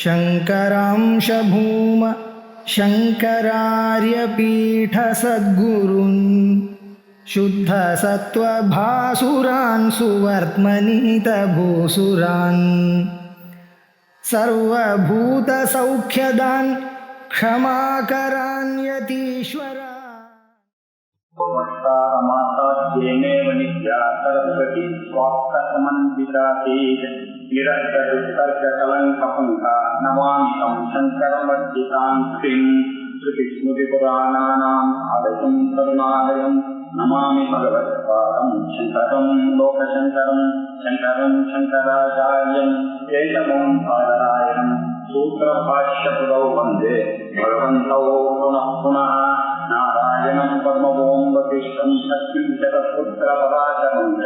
शङ्करांश भूम शङ्करार्यपीठसद्गुरून् शुद्धसत्त्वभासुरान् सुवर्त्मनीतभूसुरान् सर्वभूतसौख्यदान् क्षमाकरान् यतीश्वरा मातामेव नित्या सरस्वती स्वास्थ्यमन्वितातीत निरस्तर्ककलङ्कपुङ्खा नमामि तं शङ्करमर्जितां श्रीं श्रुतिस्मृतिपुराणानाम् आलयं करुणालयं नमामि भगवत्पादं शङ्करं लोकशङ्करं शङ्करं शङ्कराचार्यं केशवं बादरायणं सूत्रभाष्यकृतौ वन्दे भगवन्तौ पुनः पुनः नारायणं पद्मभूम्बतिष्ठं शक्तिं शतपुत्रपराशरं च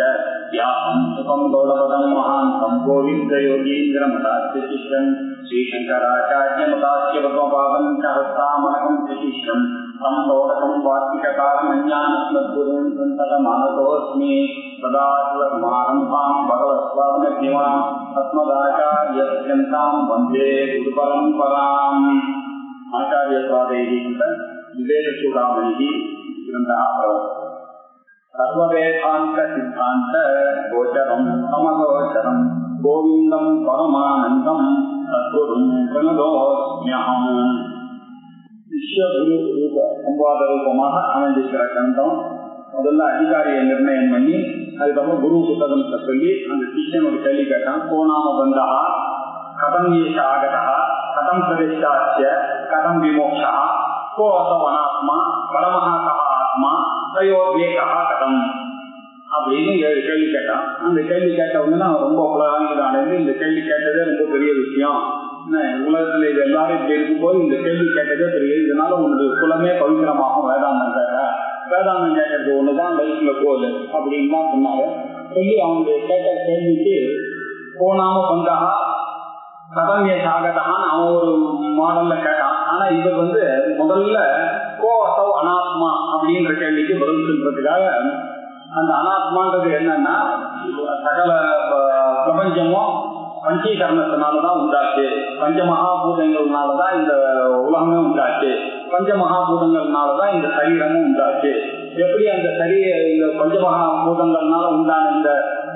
व्यासं सुखं गौडपदं महान्तं गोविन्दयोगीन्द्रमतास्यशिष्यं श्रीशङ्कराचार्यमतास्य पद्मपादं च हस्तामलकं शिष्यं तं लोकं वार्तिककालमज्ञानस्मद्गुरुं सन्ततमानतोऽस्मि सदा शिवसमारम्भां भगवत्पादमध्यमां अस्मदाचार्यपर्यन्तां वन्दे गुरुपरम्पराम् आचार्यपादैः विवेकचूडामणिः ग्रन्थः भवति सर्ववेदान्त सिद्धान्त गोचरं समगोचरं गोविन्दं परमानन्दं सद्गुरुं प्रणतोऽस्म्यहम् விஸ்வகுரு ரூப சம்வாத ரூபமாக அமைந்திருக்கிற கிரந்தம். முதல்ல அதிகாரியை நிர்ணயம் பண்ணி அதுக்கப்புறம் குரு புத்தகத்தை சொல்லி அந்த சிஷ்யன் ஒரு கேள்வி கேட்டான். கோணாம பந்தா கதம் ஏஷ ஆகதா கதம் பிரதிஷ்டாச்சிய கதம் விமோக்ஷா கோ அசவனாத்மா பரமஹா கஹ ஆத்மா தயோத்வேகா கதம் அப்படின்னு 7 கேள்வி கேட்டான். அந்த கேள்வி கேட்ட உடனே அவன் ரொம்ப உலகான இந்த கேள்வி கேட்டதே ரொம்ப பெரிய விஷயம். உலகத்துல இது எல்லாரும் இப்படி இருக்கும்போது இந்த கேள்வி கேட்டதே பெரிய, இதனால உன்னுடைய குலமே பவித்திரமாகும். வேதாந்தம் கேட்ட வேதாந்தம் கேட்டது ஒண்ணுதான் லைஃப்ல போகுது அப்படின்னு தான் சொன்னாங்க. சொல்லி அவனுடைய கேட்ட கேள்விக்கு போனாம பந்தாக கதமிய சாகதான்னு அவன் ஒரு மாடல்ல கேட்டான். ஆனா இவர் முதல்ல கோ அசவ் அனாத்மா அப்படின்ற கேள்விக்கு பதில் சொல்றதுக்காக அந்த அனாத்மான்றது என்னன்னா சகல பிரபஞ்சமும் பஞ்சீகரணத்தினாலதான் உண்டாச்சு, பஞ்சமகாபூதங்கள்னாலதான் இந்த உலகமே உண்டாச்சு, பஞ்சமகாபூதங்கள்னாலதான் இந்த சரீரமும் உண்டாச்சு. எப்படி அந்த இந்த பஞ்சமகாபூதங்கள்னால உண்டான இந்த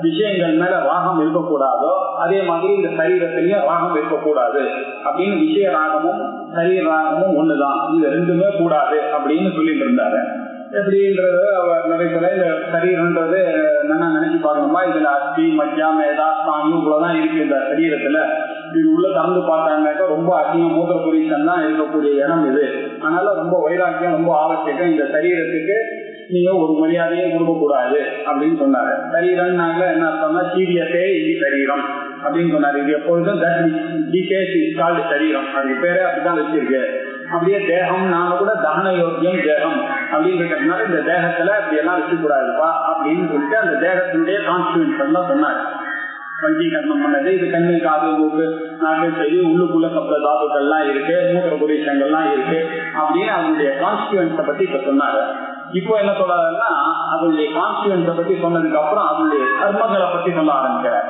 விஷயங்கள் மேல ராகம் இருக்கக்கூடாதோ அதே மாதிரி இந்த சரீரத்திலையும் ராகம் இருக்கக்கூடாது அப்படின்னு விஷய ராகமும் சரீர ராகமும் ஒண்ணுதான், இது ரெண்டுமே கூடாது அப்படின்னு சொல்லிட்டு இருந்தாரு. எப்படின்றது அவர் நிறைய இந்த சரீரன்றது என்னன்னா நினைச்சு பார்க்கணுமா, இதுல அஸ்தி மஜ்ஜா மேதா ஸ்தானி இவ்வளவுதான் இருக்கு இந்த சரீரத்துல. இது உள்ள திறந்து பார்த்தாங்கன்னாக்கா ரொம்ப அதிகம் மூத்திர புரிசம் தான் இருக்கக்கூடிய இடம் இது. அதனால ரொம்ப வைராக்கியம் ரொம்ப ஆவசியம். இந்த சரீரத்துக்கு நீங்க ஒரு மரியாதையும் கொடுக்கக்கூடாது அப்படின்னு சொன்னாரு. சரீரம்னால என்ன அர்த்தம்னா சீரியத்தே இது சரீரம் அப்படின்னு சொன்னாரு. இது எப்பொழுதும் சரீரம் அது பேரே அப்படிதான் வச்சிருக்கு. அப்படியே தேகம் நாம கூட தகன யோக்கியம் தேகம் அப்படின்னு இருக்கிறதுனால இந்த தேகத்துல அப்படி எல்லாம் வச்சுக்கூடாதுப்பா அப்படின்னு சொல்லிட்டு அந்த தேகத்தினுடைய கான்ஸ்டியூன்ஸ் எல்லாம் சொன்னாரு. பஞ்சீகரணம் பண்ணது இது கண்ணு காது மூக்கு நாக்கு செய்தி உள்ளுக்குள்ள சப்த தாதுக்கள்லாம் இருக்கு, மூத்திர புரீஷங்கள்லாம் இருக்கு அப்படின்னு அதனுடைய கான்ஸ்டியூன்ஸை பத்தி இப்ப சொன்னாரு. இப்போ என்ன சொல்றாருன்னா அதனுடைய கான்ஸ்டியூன்ஸை பத்தி சொன்னதுக்கு அப்புறம் அதனுடைய தர்மங்களை பத்தி சொல்ல ஆரம்பிக்கிறார்.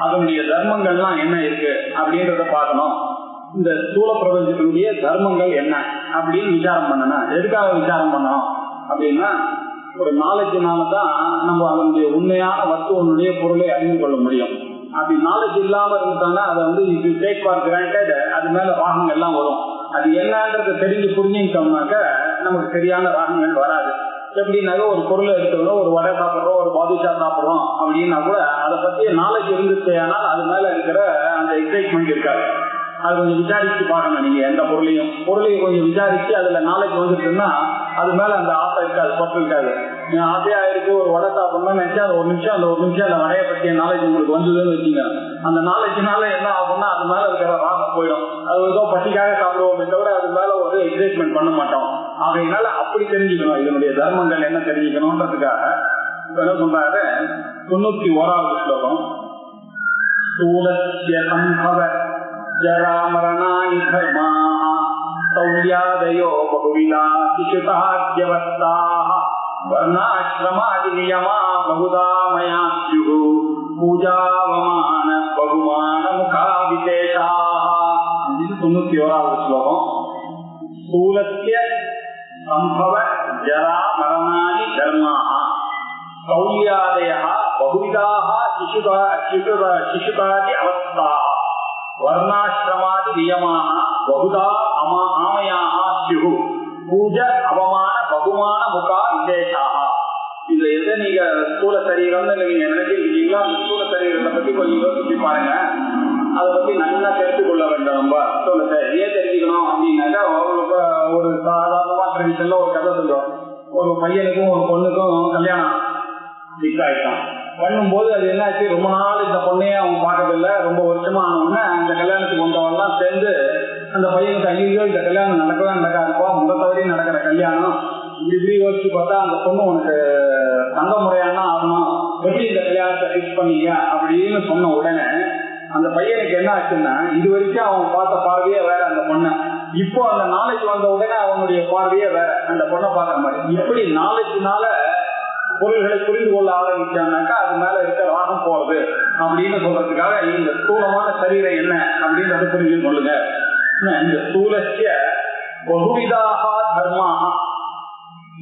அதனுடைய தர்மங்கள்லாம் என்ன இருக்கு அப்படின்றத பார்க்கணும். இந்த ஸ்தூல பிரபஞ்சத்தினுடைய தர்மங்கள் என்ன அப்படின்னு விசாரம் பண்ணணும். எதுக்காக விசாரம் பண்ணணும் அப்படின்னா ஒரு நாலேஜினாலதான் நம்ம அதனுடைய உண்மையான வஸ்துவனுடைய பொருளை அறிந்து கொள்ள முடியும். அப்படி நாலேஜ் இல்லாம இருந்துட்டாங்கன்னா அதை if you take for granted அது மேல ராகங்கள் எல்லாம் வரும். அது என்னன்றதை தெரிஞ்சு புரிஞ்சுக்கிட்டோம்னாக்க நமக்கு சரியான ராகங்கள் வராது. எப்படின்னாக்க ஒரு பொருளை எடுத்துக்கிறோம், ஒரு வடை சாப்பிட்றோம், ஒரு பாதுஷா சாப்பிட்றோம் அப்படின்னா கூட அதை பத்திய நாலேஜ் இருந்துச்சு. ஆனால் அது மேல இருக்கிற அந்த எக்ஸைட்மெண்ட் இருக்காது. அது கொஞ்சம் விசாரிச்சு பார்க்கணும். நீங்க எந்த பொருளையும் கொஞ்சம் விசாரிச்சு அதுல நாலேஜ் வந்துட்டுன்னா அது மேல அந்த ஆசை இருக்காது, பற்று இருக்காது. நீங்க ஆசையா இருக்கு ஒரு வடை சாப்பிடணும்னு நினைச்சா அந்த ஒரு நிமிஷம் அந்த வடையை பற்றிய நாலேஜ் உங்களுக்கு வந்ததுன்னு வச்சுங்க. அந்த நாலேஜ்னால என்ன ஆகும்னா அது மேல இருக்கிற ராகம் போயிடும். அது ஏதோ பசிக்காக சாப்பிடுவோமே தவிர அது மேல ஒரு எக்ஸைட்மெண்ட் பண்ண மாட்டோம். அதனால அப்படி தெரிஞ்சுக்கணும் இதனுடைய தர்மங்கள் என்ன தெரிஞ்சுக்கணும்ன்றதுக்காக என்ன சொல்றாரு. 91வது ஸ்லோகம். ஸ்தூலஸ்ய சம்பவ ஜராமரணானி தர்மாः சௌர்யாதயோ பகுவிதா சிசுதாத்யவஸ்தாः வர்ணாஶ்ரமாதி நியமா பகுதா மயா ஸ்யுः பூஜாவமான பகுமான முகா விசேஷாः 91வது ஸ்லோகம். ஸ்தூலஸ்ய சம்பவ ஜரா மரணானி தர்மாஹ கௌல்யாதயஹ பகுவிதாஹ சிசுகாதி அவஸ்தாஹ வர்ணாசிரமாதி நியமாஹ பகுதா ஆமயாஹ ஸ்யுஹு பூஜ அவமான பகுமான முகா விசேஷாஹ. இதுல எதை நீங்க ஸ்தூல சரீரம்னு நீங்க நினைச்சிருக்கீங்களோ அந்த ஸ்தூல சரீரத்தை பத்தி கொஞ்சம் யோசிச்சு பாருங்க. அதை பத்தி நல்லா தெரிந்து கொள்ள வேண்டும். நம்ம ஸ்தூலத்தை ஏன் தெரிஞ்சுக்கணும் அப்படின்னாக்கா, ஒரு சாதாரணமா ட்ரெடிஷன்ல ஒரு கதை சொல்லுவோம். ஒரு பையனுக்கும் ஒரு பொண்ணுக்கும் கல்யாணம் ஃபிக்ஸ் ஆயிட்டான். பண்ணும்போது அது என்னாச்சு, ரொம்ப நாள் இந்த பொண்ணையே அவங்க பார்க்கறதில்ல. ரொம்ப வருஷமா ஆனவுடனே அந்த கல்யாணத்துக்கு வந்தவெல்லாம் சேர்ந்து அந்த பையனுக்கு ஐயோ இந்த கல்யாணம் நடக்கவே நடக்காதுப்பா, முகத்தவரையும் நடக்கிற கல்யாணம், இப்படி யோசிச்சு பார்த்தா அந்த பொண்ணு உனக்கு தங்க முறையானா ஆகணும், எப்படி இந்த கல்யாணத்தை ஃபிக்ஸ் பண்ணீங்க அப்படின்னு சொன்ன உடனே அந்த பையனுக்கு என்ன ஆச்சுன்னா, இது வரைக்கும் அவன் பார்த்த பார்வையே வேற அந்த பொண்ணை. இப்போ அந்த நாளைக்கு வந்த உடனே அவனுடைய பார்வையே வேற அந்த பொண்ணை பார்க்குற மாதிரி. இப்படி நாளைக்குனால பொருள்களை புரிந்து கொள்ள ஆரம்பிச்சாங்கனாக்கா அது மேல இருக்க ராகம் போறது அப்படின்னு சொல்றதுக்காக இந்த ஸ்தூலமான சரீரம் என்ன அப்படின்றத புரிஞ்சு சொல்லுங்க. இந்த ஸ்தூலஸ்ய பகுவிதாக தர்மாக,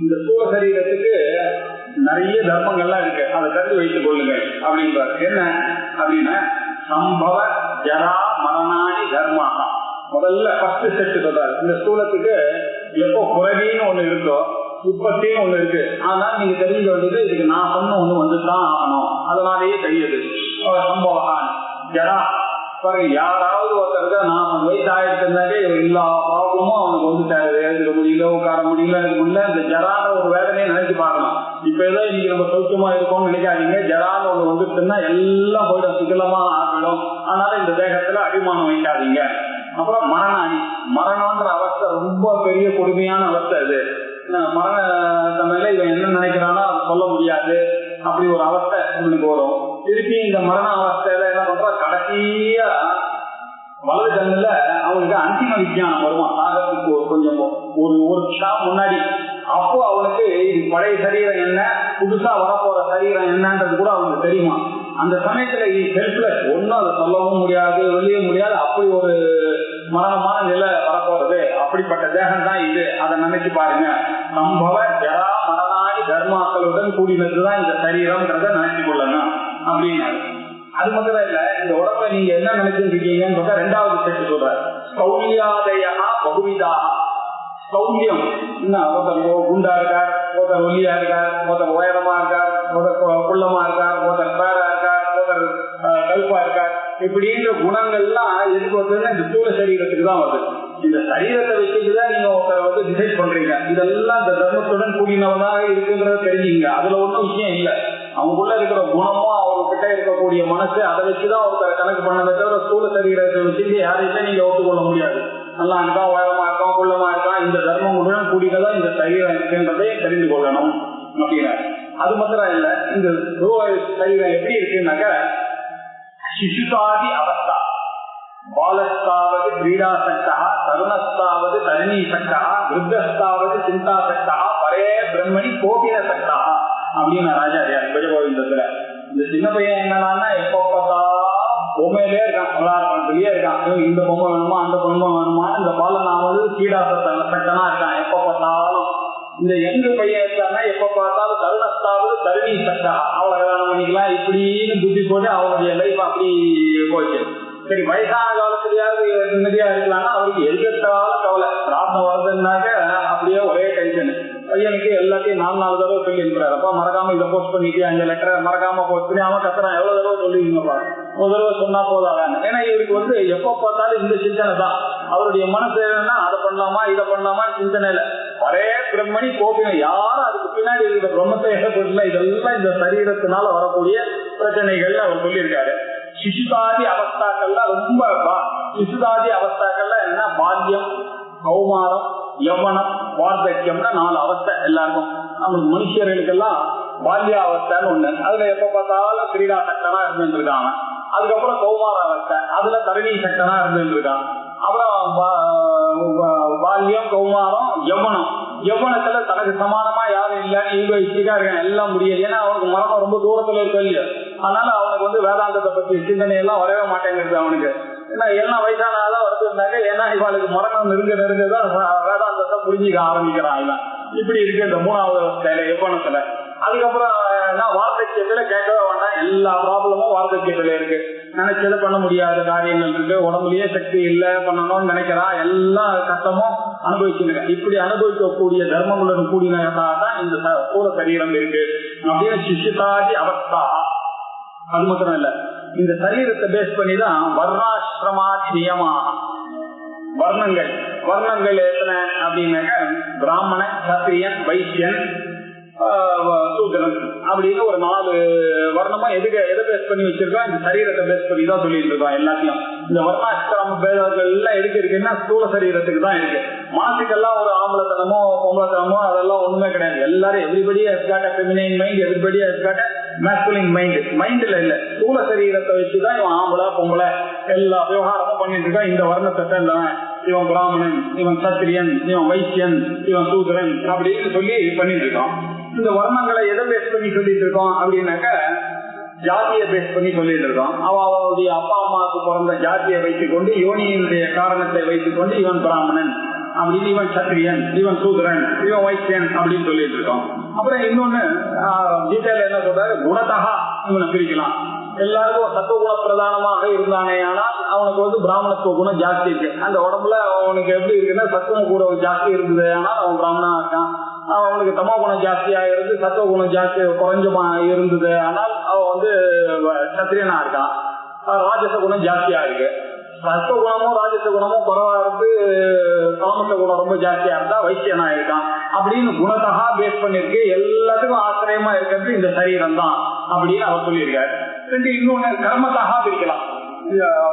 இந்த ஸ்தூல சரீரத்துக்கு நிறைய தர்மங்கள்லாம் இருக்கு, அதை தெரிந்து வைத்துக் கொள்ளுங்க அப்படின்றாரு. என்ன அப்படின்னா, சம்பவ ஜரா மரணானி தர்மாக. முதல்ல ஃபர்ஸ்ட் செட்டு சொல்றாரு. இந்த ஸ்தூலத்துக்கு எப்போ புறவின்னு ஒண்ணு இருக்கோ உற்பத்தின்னு ஒண்ணு இருக்கு. அதனால நீங்க தெரிஞ்ச வேண்டியது இதுக்கு நான் சொன்ன ஒண்ணு வந்துதான் ஆகணும், அதனாலேயே தெரியுது. சம்பவம் ஜரா பாருங்க, யாராவது ஒருத்தருக்கு 40 வயசு ஆயிடுச்சுனாக்கே எல்லா பாவமும் அவனுக்கு வந்துட்டாரு. எழுதுக்க முடியல, உட்கார முடியல, இது முடியல. இந்த ஜரான்ற ஒரு வேதனையை நினைச்சு பார்க்கலாம். இப்ப ஏதோ இன்னைக்கு நம்ம சௌக்கியமா இருக்கோம்னு நினைக்காதீங்க. ஜரான்னு ஒண்ணு வந்துட்டுன்னா எல்லாம் போயிடும், சிக்கலமா ஆகிடும். அதனால இந்த தேகத்துல அபிமானம் வைக்காதீங்க. அப்புறம் மரணாணி, மரணம்ன்ற அவஸ்தை ரொம்ப பெரிய கொடுமையான அவஸ்தை. இது மரண தன்மையில இவன் என்ன நினைக்கிறானோ அதை சொல்ல முடியாது, அப்படி ஒரு அவஸ்தை உங்களுக்கு வரும். திருப்பி இந்த மரண அவஸ்தையில என்ன பண்ற, கடைசியா வலது கண்ணுல அவனுக்கு அந்திம விஞ்ஞானம் வருவான். ஆகிறதுக்கு கொஞ்சம் ஒரு க்ஷணம் முன்னாடி. அப்போ அவனுக்கு இது பழைய சரீரம் என்ன, புதுசா வரப்போற சரீரம் என்னன்றது கூட அவனுக்கு தெரியுமா. அந்த சமயத்துல இது ஹெல்ப்லெஸ், ஒன்னும் அதை சொல்லவும் முடியாது, வெளியே முடியாது. அப்படி ஒரு மரணமான நிலை வரப்போறது. அப்படிப்பட்ட தேகம் தான் இது, அதை நினைச்சு பாருங்க. சம்பவ ஜரா மரணாடி தர்மாக்களுடன் கூடினதுதான் இந்த சரீரம்ன்றத நினைச்சு கொள்ளணும் அப்படின்னு. அது மட்டும் இல்ல, இந்த உடம்புல நீங்க என்ன நினைச்சிருக்கீங்கன்னு பார்த்தா ரெண்டாவது செட்டு சொல்ற. ஸ்கௌல்யாதயா பகுவிதாக. ஸ்கௌல்யம் என்ன, ஒருத்தர் குண்டா இருக்கார், ஒருத்தர் ஒல்லியா இருக்கார், ஒருத்தர் உயரமா இருக்கார், ஒருத்தர் குள்ளமா இருக்கார், ஒருத்தர் பேரா இருக்கார், ஒருத்தர் கல்பா இருக்கார். இப்படின்ற குணங்கள்லாம் எதுக்கு வருதுன்னா இந்த ஸ்தூல சரீரத்துக்கு தான் வருது. இந்த சரீரத்தை வச்சுட்டுதான் நீங்க ஒருத்தரை டிசைட் பண்றீங்க. இதெல்லாம் இந்த தர்மத்துடன் கூடினவனாக இருக்குன்றத தெரிஞ்சுங்க. அதுல ஒன்றும் விஷயம் இல்லை. அவங்களுக்குள்ள இருக்கிற குணமும் அவங்க கிட்ட இருக்கக்கூடிய மனசு, அதை வச்சுதான் ஒருத்தர் கணக்கு பண்ணதை தவிர ஸ்தூல சரீரத்தை வச்சுட்டு யாரையுமே நீங்க ஒத்துக்கொள்ள முடியாது. நல்லா இருக்கான், உயரமா இருக்கான், குள்ளமா இருக்கான், இந்த தர்மங்களுடன் கூடினதான் இந்த சரீரம் இருக்குன்றதை தெரிந்து கொள்ளணும் அப்படின்னா. அது மாத்திரம் இல்ல, இந்த சரீரம் எப்படி இருக்குன்னாக்க, சிசுகாதி அவஸ்தா. பாலஸ்தாவது கிரீடாசக்தா, தருணஸ்தாவது தருணீசக்தா, விருத்தஸ்தாவது சிந்தாசக்தா, பரே பிரம்மணி கோபினசக்தா அப்படின்னு ராஜாரியார் பஜகோவிந்தத்துல. இந்த சின்ன பையன் என்னன்னா எப்போ பார்த்தா பொம்மையிலே இருக்கான், விளாடுறதுலயே இருக்கான். இந்த பொம்மை வேணுமா, அந்த பொம்மை வேணுமா. இந்த பாலனாவது கீடாசக்தனா இருக்கான் எப்போ பார்த்தாலும். இந்த எங்க பையன் இருக்கான்னா எப்ப பார்த்தாலும் தருணஸ்தாவது தருணி சக்தா, அவளை கல்யாணம் பண்ணிக்கலாம் இப்படின்னு புத்தி போட்டு அவனுடைய லைஃப் அப்படி போச்சு. சரி, வயசான காலத்துலயாவது நிம்மதியா இருக்கலாம்னா அவருக்கு எதுக்கெட்டாலும் கவலை. பிரார்த்தனை வருதுன்னாக்க அப்படியே ஒரே டென்ஷன். பையனுக்கு எல்லாத்தையும் 4 தடவை சொல்லி இருக்கிறாரு. அப்பா மறக்காம இதை போஸ்ட் பண்ணிட்டு அந்த லெட்டரை மறக்காம போஸ்ட் பண்ணி அவன் கத்துறான். எவ்வளவு தடவை சொல்லிருங்கப்பா, ஒரு தடவை சொன்னா போதாங்க. ஏன்னா இவருக்கு எப்ப பார்த்தாலும் இந்த சிந்தனை தான். அவருடைய மனசு என்னன்னா அதை பண்ணலாமா இதை பண்ணலாமா சிந்தனையில ஒரே பிரம்மணி கோபினம். யாரும் அதுக்கு பின்னாடி இருக்கிற பிரம்மத்தை ஏற்படல. இதெல்லாம் இந்த சரீரத்தினால வரக்கூடிய பிரச்சனைகள் அவர் சொல்லியிருக்காரு. சிசுதாதி அவஸ்தாக்கள்லாம் ரொம்ப சிசுதாதி அவஸ்தாக்கள்லாம் என்ன, பால்யம், கௌமாரம், யவனம், வார்த்தக்கியம்னா 4 அவஸ்தை எல்லாருக்கும். நம்மளுக்கு மனுஷர்களுக்கெல்லாம் பால்ய அவஸ்தைன்னு ஒண்ணு. அதுல எப்ப பார்த்தாலும் கிரீடா சக்தனா இருந்துட்டு இருக்காங்க. அதுக்கப்புறம் கௌமார அவஸ்தை, அதுல தரணி சக்தனா இருந்துட்டு இருக்காங்க. அப்புறம் பால்யம், கௌமாரம், யவனம். யவனத்துல தனக்கு சமானமா யாரும் இல்லைன்னு ஈகோயிஸ்டிக்கா இருக்கான். எல்லாம் முடியாது. ஏன்னா அவனுக்கு மரணம் ரொம்ப தூரத்துல இருக்க இல்லையா. அதனால அவனுக்கு வேதாந்தத்தை பத்தி சிந்தனை எல்லாம் வரவே மாட்டேங்கிறது அவனுக்கு. ஏன்னா எல்லாம் வயசானதான் வருதுனாக்க, ஏன்னா இவாளுக்கு மரணம் நெருங்கதான் வேதாந்தத்தை புரிஞ்சுக்க ஆரம்பிக்கிறான் இவன். இப்படி இருக்கு இந்த 3வது அவஸ்தையில யௌவனத்துல. அதுக்கப்புறம் வார்த்தைக்கியத்துல கேட்கவே வேண்டாம், எல்லா ப்ராப்ளமும் வார்த்தைக்கியத்துல இருக்கு. நினைச்சது பண்ண முடியாத காரியங்கள் இருக்கு, உடம்புலயே சக்தி இல்ல பண்ணணும்னு நினைக்கிறான், எல்லா கஷ்டமும் அனுபவிச்சுருக்க. இப்படி அனுபவிக்கக்கூடிய தர்மங்களுடன் கூடினதான் இந்த ஸ்தூல சரீரம் இருக்கு அப்படின்னு சிஷ்யதாதி அவஸ்தா. அது மாத்திரம் இல்ல, இந்த சரீரத்தை பேஸ் பண்ணிதான் வர்ணாசிரமாதி நியமாக வர்ணங்கள் எத்தனை அப்படின்னாக்க பிராமண, சத்திரியன், வைசியன், சூத்திரன் அப்படின்னு ஒரு 4 வர்ணமா எதை பேஸ் பண்ணி வச்சிருக்கோம், இந்த சரீரத்தை பேஸ் பண்ணி தான் சொல்லிட்டு இருக்கோம் எல்லாத்தையும். இந்த வர்ணாசிரம பேதங்கள் எல்லாம் எதுக்கு இருக்குன்னா ஸ்தூல சரீரத்துக்கு தான் இருக்கு. மனசுக்கெல்லாம் ஒரு ஆம்பளத்தனமோ பொம்பளத்தனமோ அதெல்லாம் ஒண்ணுமே கிடையாது. எல்லாரும் everybody has got a feminine mind, everybody has got a masculine mind. மைண்ட்ல இல்ல, ஸ்தூல சரீரத்தை வச்சுதான் இவன் ஆம்பளை பொம்பளை எல்லா விவகாரமும் பண்ணிட்டு இருக்கான். இந்த வர்ணத்தை சேர்ந்தவன், இவன் பிராமணன், இவன் சத்திரியன், இவன் வைசியன், இவன் சூத்திரன் அப்படின்னு சொல்லி பண்ணிட்டு இருக்கான். இந்த வர்ணங்களை எதை பேஸ் பண்ணி சொல்லிட்டு இருக்கோம் அப்படின்னாக்க ஜாதியை பேஸ் பண்ணி சொல்லிட்டு இருக்கோம். அவளுடைய அப்பா அம்மாவுக்கு பிறந்த ஜாதியை வைத்துக் கொண்டு, யோனியினுடைய காரணத்தை வைத்துக் கொண்டு இவன் பிராமணன் அப்படின்னு, இவன் சத்திரியன், இவன் சூத்திரன், இவன் வைசியன் அப்படின்னு சொல்லிட்டு இருக்கோம். அப்புறம் இன்னொன்னு டீட்டெயில் என்ன சொல்றாரு, குணத்தகா இவனை பிரிக்கலாம். எல்லாருக்கும் சத்துவகுண பிரதானமாக இருந்தானே ஆனால் அவனுக்கு பிராமணத்துவ குணம் ஜாஸ்தி இருக்கு. அந்த உடம்புல அவனுக்கு எப்படி இருக்குன்னா சத்துவ குணம் ஜாஸ்தி இருந்தது ஆனால் அவன் பிராமணனா இருக்கான். அவனுக்கு தமோ குணம் ஜாஸ்தியா இருந்து சத்துவ குணம் ஜாஸ்தி குறைஞ்சமா இருந்தது ஆனால் அவன் சத்திரியனா இருக்கான். ராஜச குணம் ஜாஸ்தியா இருக்கு. சத்துவ குணமும் ராஜச குணமும் குறைவா இருந்து தாமச குணம் ரொம்ப ஜாஸ்தியா இருந்தா வைசியனா இருக்கான் அப்படின்னு குணத்தகா பேஸ் பண்ணிருக்கு. எல்லாத்துக்கும் ஆசிரியமா இருக்கிறது இந்த சரீரம் தான் அப்படின்னு அவர் சொல்லியிருக்காரு. இன்னொன்னு கர்மத்தகா பிரிக்கலாம்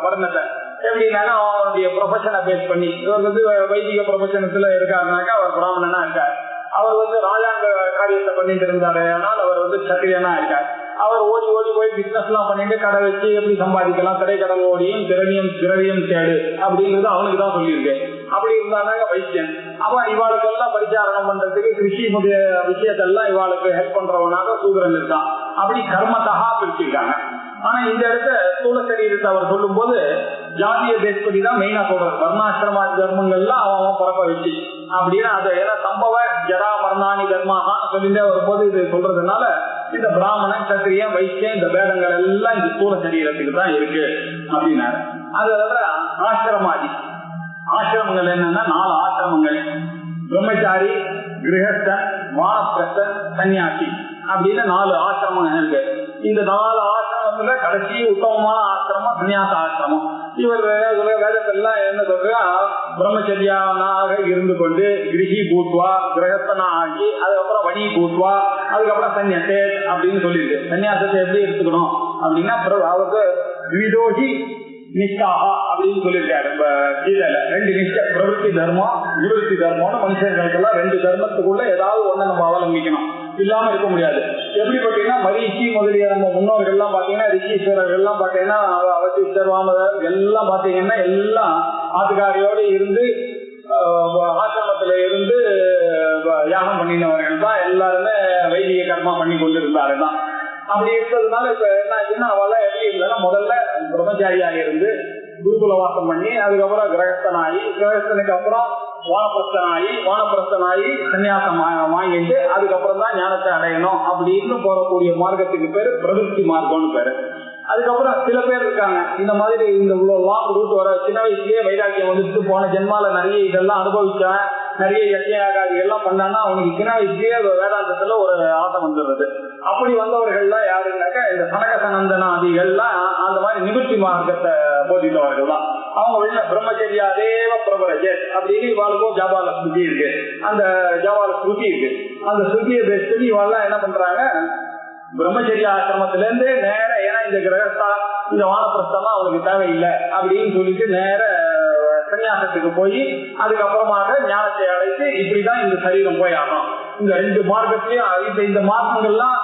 வர்ணத்தை. எப்படின்னாக்கா அவனுடைய ப்ரொஃபஷனை பேஸ் பண்ணி, இவர் வைதிக ப்ரொஃபஷனத்துல இருக்காருனாக்கா அவர் பிராமணனா இருக்காரு. அவர் ராஜாங்க காரியத்தை பண்ணிட்டு இருந்தாரு ஆனால் அவர் சத்திரியனா இருக்காரு. அவர் ஓடி போய் பிசினஸ் எல்லாம் பண்ணிட்டு கடை வச்சு எப்படி சம்பாதிக்கலாம், திரைக்கடல் ஓடியும் திரவியம் தேடு அப்படிங்கிறது அவனுக்கு தான் சொல்லியிருக்கு. அப்படி இருந்தாங்க வைசியன். அவன் இவாளுக்கு எல்லாம் பரிச்சாரணம் பண்றதுக்கு கிருஷி முதலிய விஷயத்தெல்லாம் இவாளுக்கு ஹெல்ப் பண்றவனாக சூத்திரன் இருக்கான். அப்படி கர்மத்தகா பிரிச்சிருக்காங்க. ஆனா இந்த இடத்த ஸ்தூல சரீரத்தை அவர் சொல்லும் போது ஜாதிய பேஸ் பண்ணி தான் மெயினா சொல்றது. வர்ணாசிரமா தர்மங்கள்லாம் அவன் பரப்ப வச்சு அப்படின்னா அது ஏன்னா சம்பவ ஜரா மரணானி தர்மாகான்னு சொல்லிட்டே வரும்போது இது சொல்றதுனால இந்த பிராமணன், சத்திரியன், வைசியன் இந்த பேதங்கள் எல்லாம் இந்த ஸ்தூல சரீரத்துக்கு தான் இருக்கு அப்படின்னாரு. அது ஆசிரமாதி ஆசிரமங்கள் என்னன்னா 4 ஆசிரமங்கள். பிரம்மச்சாரி, கிரகஸ்தன், வானப்பிரஸ்தன், சன்னியாசி அப்படின்னு 4 ஆசிரமங்கள் இருக்கு. இந்த 4 ஆசிரமத்துல கடைசி உத்தமமான ஆசிரமம் சன்னியாச ஆசிரமம். இவர் வேதத்தெல்லாம் என்ன சொல்றா, பிரம்மச்சரியானாக இருந்து கொண்டு கிரகி பூத்வா கிரகஸ்தனா ஆகி அதுக்கப்புறம் வணி பூத்வா அதுக்கப்புறம் சன்னியாசே அப்படின்னு சொல்லியிருக்கு. சன்னியாசத்தை எப்படி எடுத்துக்கணும் அப்படின்னா அவருக்கு விதோகி நிஷ்டாகா அப்படின்னு சொல்லியிருக்காரு. கீழல 2 நிஷ்டை, பிரவருத்தி தர்மம், நிவர்த்தி தர்மம்னு மனுஷர்களுக்கெல்லாம் 2 தர்மத்துக்குள்ள ஏதாவது ஒண்ணு நம்ம அவலம்பிக்கணும், இல்லாம இருக்க முடியாது. எப்படி பாத்தீங்கன்னா மரீஷி முதலிய நம்ம முன்னோர்கள் எல்லாம் பாத்தீங்கன்னா ரிஷீஸ்வரர்கள் எல்லாம் பாத்தீங்கன்னா அவசிஷ்டர், வாமதர் எல்லாம் பாத்தீங்கன்னா எல்லாம் ஆத்துக்காரியோடு இருந்து ஆசிரமத்துல இருந்து யாகம் பண்ணினவர்கள் தான் எல்லாருமே வைதிக கர்மா பண்ணி கொண்டு இருந்தாரு தான். அப்படி இருந்ததுனால இப்ப என்ன ஆச்சுன்னா அவெல்லாம் எப்படி இருந்தாலும் முதல்ல பிரம்மச்சாரியாக இருந்து குருகுல வாசம் பண்ணி அதுக்கப்புறம் கிரகஸ்தனாகி, கிரகஸ்தனுக்கு அப்புறம் வானப்பிரஸ்தனாகி சன்னியாசம் வாங்கிட்டு அதுக்கப்புறம் தான் ஞானத்தை அடையணும் அப்படின்னு போறக்கூடிய மார்க்கத்துக்கு பேரு பிரவருத்தி மார்க்கம்னு பேரு. அதுக்கப்புறம் சில பேர் இருக்காங்க இந்த மாதிரி இந்த லாங் ரூட் வர சின்ன வயசுலயே வைராக்கியம் வந்துட்டு போன ஜென்மால நிறைய இதெல்லாம் அனுபவிச்சேன், நிறைய யஜ்ஞாகாதி எல்லாம் பண்ணான்னா அவனுக்கு சின்ன வயசுலயே வேதாந்தத்துல ஒரு ஆசை வந்துடுறது. அப்படி வந்தவர்கள்லாம் யாருன்னாக்கா இந்த சனக சனந்தனாதிகள்லாம் அந்த மாதிரி நிவர்த்தி மார்க்கத்தை போதித்தவர்கள் தான். அவங்க வெளில பிரம்மச்சரியா தேவ பிரபரஜர் அப்படின்னு இவாளுக்கும் ஜாபால ஸ்ருதி இருக்கு. அந்த ஜாபால ஸ்ருதி இருக்கு. அந்த ஸ்ருதியை பேஸ் பண்ணி இவாள்லாம் என்ன பண்றாங்க, பிரம்மச்சரிய ஆசிரமத்துல இருந்து நேர ஏன்னா இந்த கிரகஸ்தா இந்த வானப்பிரஸ்தமா அவனுக்கு தேவையில்லை அப்படின்னு சொல்லிட்டு நேர சன்னியாசத்துக்கு போய் அதுக்கப்புறமாக ஞானத்தை அடைத்து இப்படிதான் இந்த சரீரம் போய் ஆகணும். இந்த 2 மார்க்கத்திலையும் இந்த மார்க்கங்கள்லாம்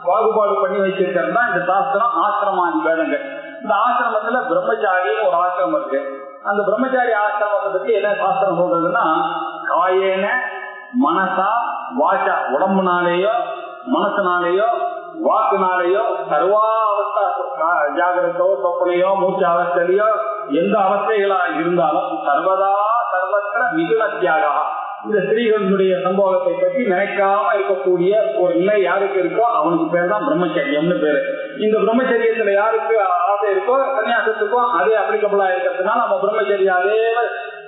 பாகுபாடு பண்ணி வச்சிருக்கிறது தான் இந்த சாஸ்திரம். ஆசிரமாதி வேதங்கள். இந்த ஆசிரமத்துல பிரம்மச்சாரின்னு ஒரு ஆசிரமம் இருக்கு. அந்த பிரம்மச்சாரி ஆசிரமத்தை பத்தி என்ன சாஸ்திரம் சொல்றதுன்னா, காயேன மனசா வாச்சா உடம்புனாலேயோ மனசுனாலேயோ வாக்குனாலேயோ சர்வாவஸ்தா ஜாகிரதோ சொப்பனையோ மூச்சு அவஸ்தையோ எந்த அவஸ்தைகளா இருந்தாலும் சர்வதா சர்வத்திர மிதுன தியாகா. இந்த ஸ்திரீகளுடைய சம்பவத்தை பற்றி நினைக்காம இருக்கக்கூடிய ஒரு நிலை யாருக்கு இருக்கோ அவனுக்கு பேர் தான் பிரம்மச்சரியம்னு பேரு. இந்த பிரம்மச்சரியத்துல யாருக்கு ஆசை இருக்கோ சன்னியாசத்துக்கும் அதே அப்ளிகபிளா இருக்கிறதுனால நம்ம பிரம்மச்சரியாவே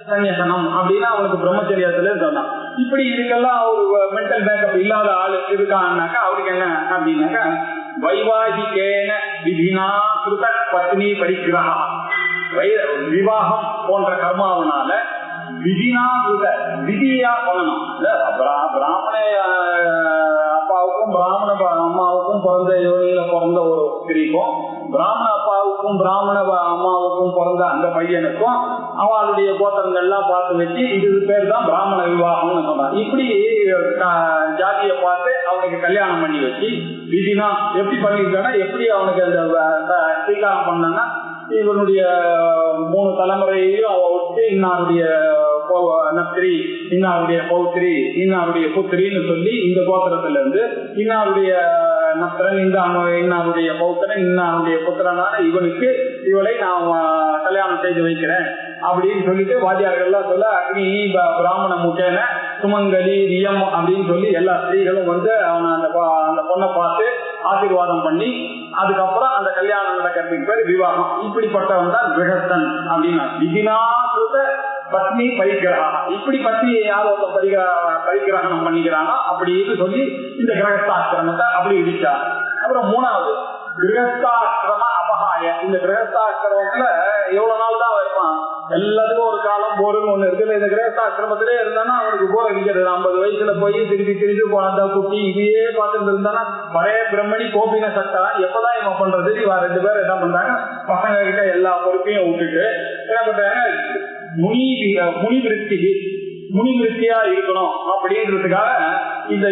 சன்னியாசனம் அப்படின்னா அவனுக்கு பிரம்மச்சரியத்துல சொன்னான். இப்படி இதுக்கெல்லாம் ஒரு மென்டல் பேக்கப் இல்லாத ஆளு இருக்கான்னாக்கா அவருக்கு என்ன அப்படின்னாக்கா வைவாகிகேன விதினா கிருத பத்னி பரிகிரஹா. விவாகம் போன்ற கர்மாவனால விதினா கிருத விதியா பண்ணணும். பிராமண அப்பாவுக்கும் பிராமண அம்மாவுக்கும் பிறந்த யோனியில பிறந்த ஒரு ஸ்திரீக்கும் பிராமண அப்பாவுக்கும் பிராமண அம்மாவுக்கும் பிறந்த அந்த பையனுக்கும் அவளுடைய கோத்திரங்கள்லாம் பார்த்து வச்சு இது பேர் தான் பிராமண விவாகம்னு சொன்னாங்க. இப்படி ஜாதியை பார்த்து அவனுக்கு கல்யாணம் பண்ணி வச்சு விதினா எப்படி பண்ணிருக்கானா எப்படி அவனுக்கு அந்த ஸ்ரீகாரம் பண்ணா இவனுடைய 3 தலைமுறையையும் அவ விட்டு இன்னாருடைய நத்திரி இன்னாருடைய பௌத்திரி இன்னாருடைய புத்திரின்னு சொல்லி இந்த கோத்திரத்துல இருந்து இன்னாருடைய நத்திரன் இன்னாருடைய பௌத்திரன் இன்னாருடைய புத்திரனான இவனுக்கு இவளை நான் கல்யாணம் செய்து வைக்கிறேன் அப்படின்னு சொல்லிட்டு வாத்தியார்கள்லாம் சொல்ல அக்னி பிராமண முக்கேன சுமங்கலி ரியம் அப்படின்னு சொல்லி எல்லா ஸ்திரீகளும் வந்து அவனை அந்த பொண்ணை பார்த்து ஆசீர்வாதம் பண்ணி அதுக்கப்புறம் அந்த கல்யாணம் நடக்கிறதுக்கு பேர் விவாகம். இப்படிப்பட்டவன் தான் கிரகஸ்தன் அப்படின்னா விதினாகிருத பத்னி பரிகிரகா. இப்படி பத்னி யார் பரிகிரகணம் பண்ணிக்கிறானோ அப்படின்னு சொல்லி இந்த கிரகஸ்தாசிரமத்தை அப்படி விதிச்சார். அப்புறம் 3வது கிரகஸ்தாசிரம அபகாய. இந்த கிரகஸ்தாசிரமத்துல எவ்வளவு நாள் தான் வைப்பான், எல்லாத்துக்கும் ஒரு காலம் போருன்னு ஒண்ணு இருக்குல்ல. இந்த கிரகஸ்தாசிரமத்திலே இருந்தானா அவனுக்கு போர் அடிக்கிறது. 50 வயசுல போய் திருப்பி போன குட்டி இதையே பார்த்துட்டு இருந்தானா பழைய பிரம்மணி கோபின சட்டா எப்பதான் இவன் பண்றது. இவ 2 பேரும் என்ன பண்றாங்க, பசங்க கிட்ட எல்லா பொறுப்பையும் விட்டுட்டு என்ன பண்றாங்க, முனி விருத்தியா இருக்கணும் அப்படின்றதுக்காக இதை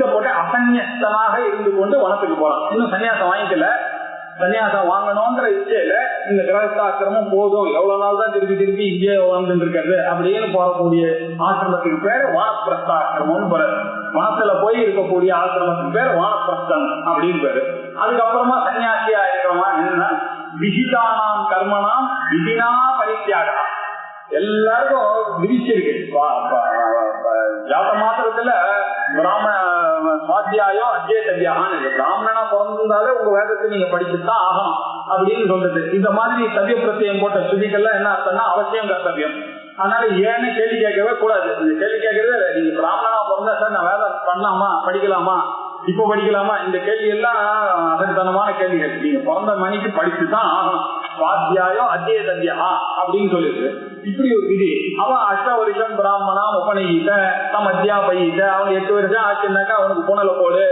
போட்டு அசன்யஸ்தனாக இருந்து கொண்டு வனத்துக்கு போறான். இன்னும் சன்னியாசம் வாங்கிக்கல. சன்னியாசம் வாங்கணும்ன்ற இச்சையில இந்த கிரகஸ்தாசிரமம் போதும், எவ்வளவு நாள் தான் திருப்பி இங்கே வந்துட்டு இருக்கிறது அப்படின்னு போகக்கூடிய ஆசிரமத்துக்கு பேர் வானப்பிரஸ்தாசிரமம்னு பேரு. வனத்துல போய் இருக்கக்கூடிய ஆசிரமத்துக்கு பேர் வானப்பிரஸ்தன் அப்படின்னு பேரு. அதுக்கப்புறமா சன்னியாசியா இருக்கிறவா என்ன, விஹிதானாம் கர்மனாம் விதினா பரித்தியாகா. எல்லாருக்கும் விதிச்சிருக்கு. ஜாத மாத்திரத்துல பிராமண சுவாத்தியாயம் அத்தியத்தவியாகான்னு இருக்கு. பிராமணனா பிறந்திருந்தாலே உங்க வேதத்தை நீங்க படிச்சுதான் ஆகணும் அப்படின்னு சொல்றது. இந்த மாதிரி தவிய பிரத்தியம் போட்ட ஸ்ருதிகள்லாம் என்ன அர்த்தம்னா அவசியம் கர்த்தவியம். அதனால ஏன்னு கேள்வி கேட்கவே கூடாது. கேள்வி கேட்கறது நீங்க பிராமணனா பிறந்தா சார் நான் வேதம் பண்ணலாமா படிக்கலாமா இப்ப படிக்கலாமா, இந்த கேள்வி எல்லாம் அதற்கானமான கேள்விகள். நீங்க பிறந்த மணிக்கு படிச்சுதான் ஆகணும். சுவாத்தியாயம் அத்தியதவியா அப்படின்னு சொல்லிருக்கு. இப்படி ஒரு விதி. அவன் 8 வருஷம் பிராமணா உபநயித்த தம் அத்தியாபயித்த. அவன் 8 வருஷம் ஆச்சுன்னாக்கா அவனுக்கு புனல போடு,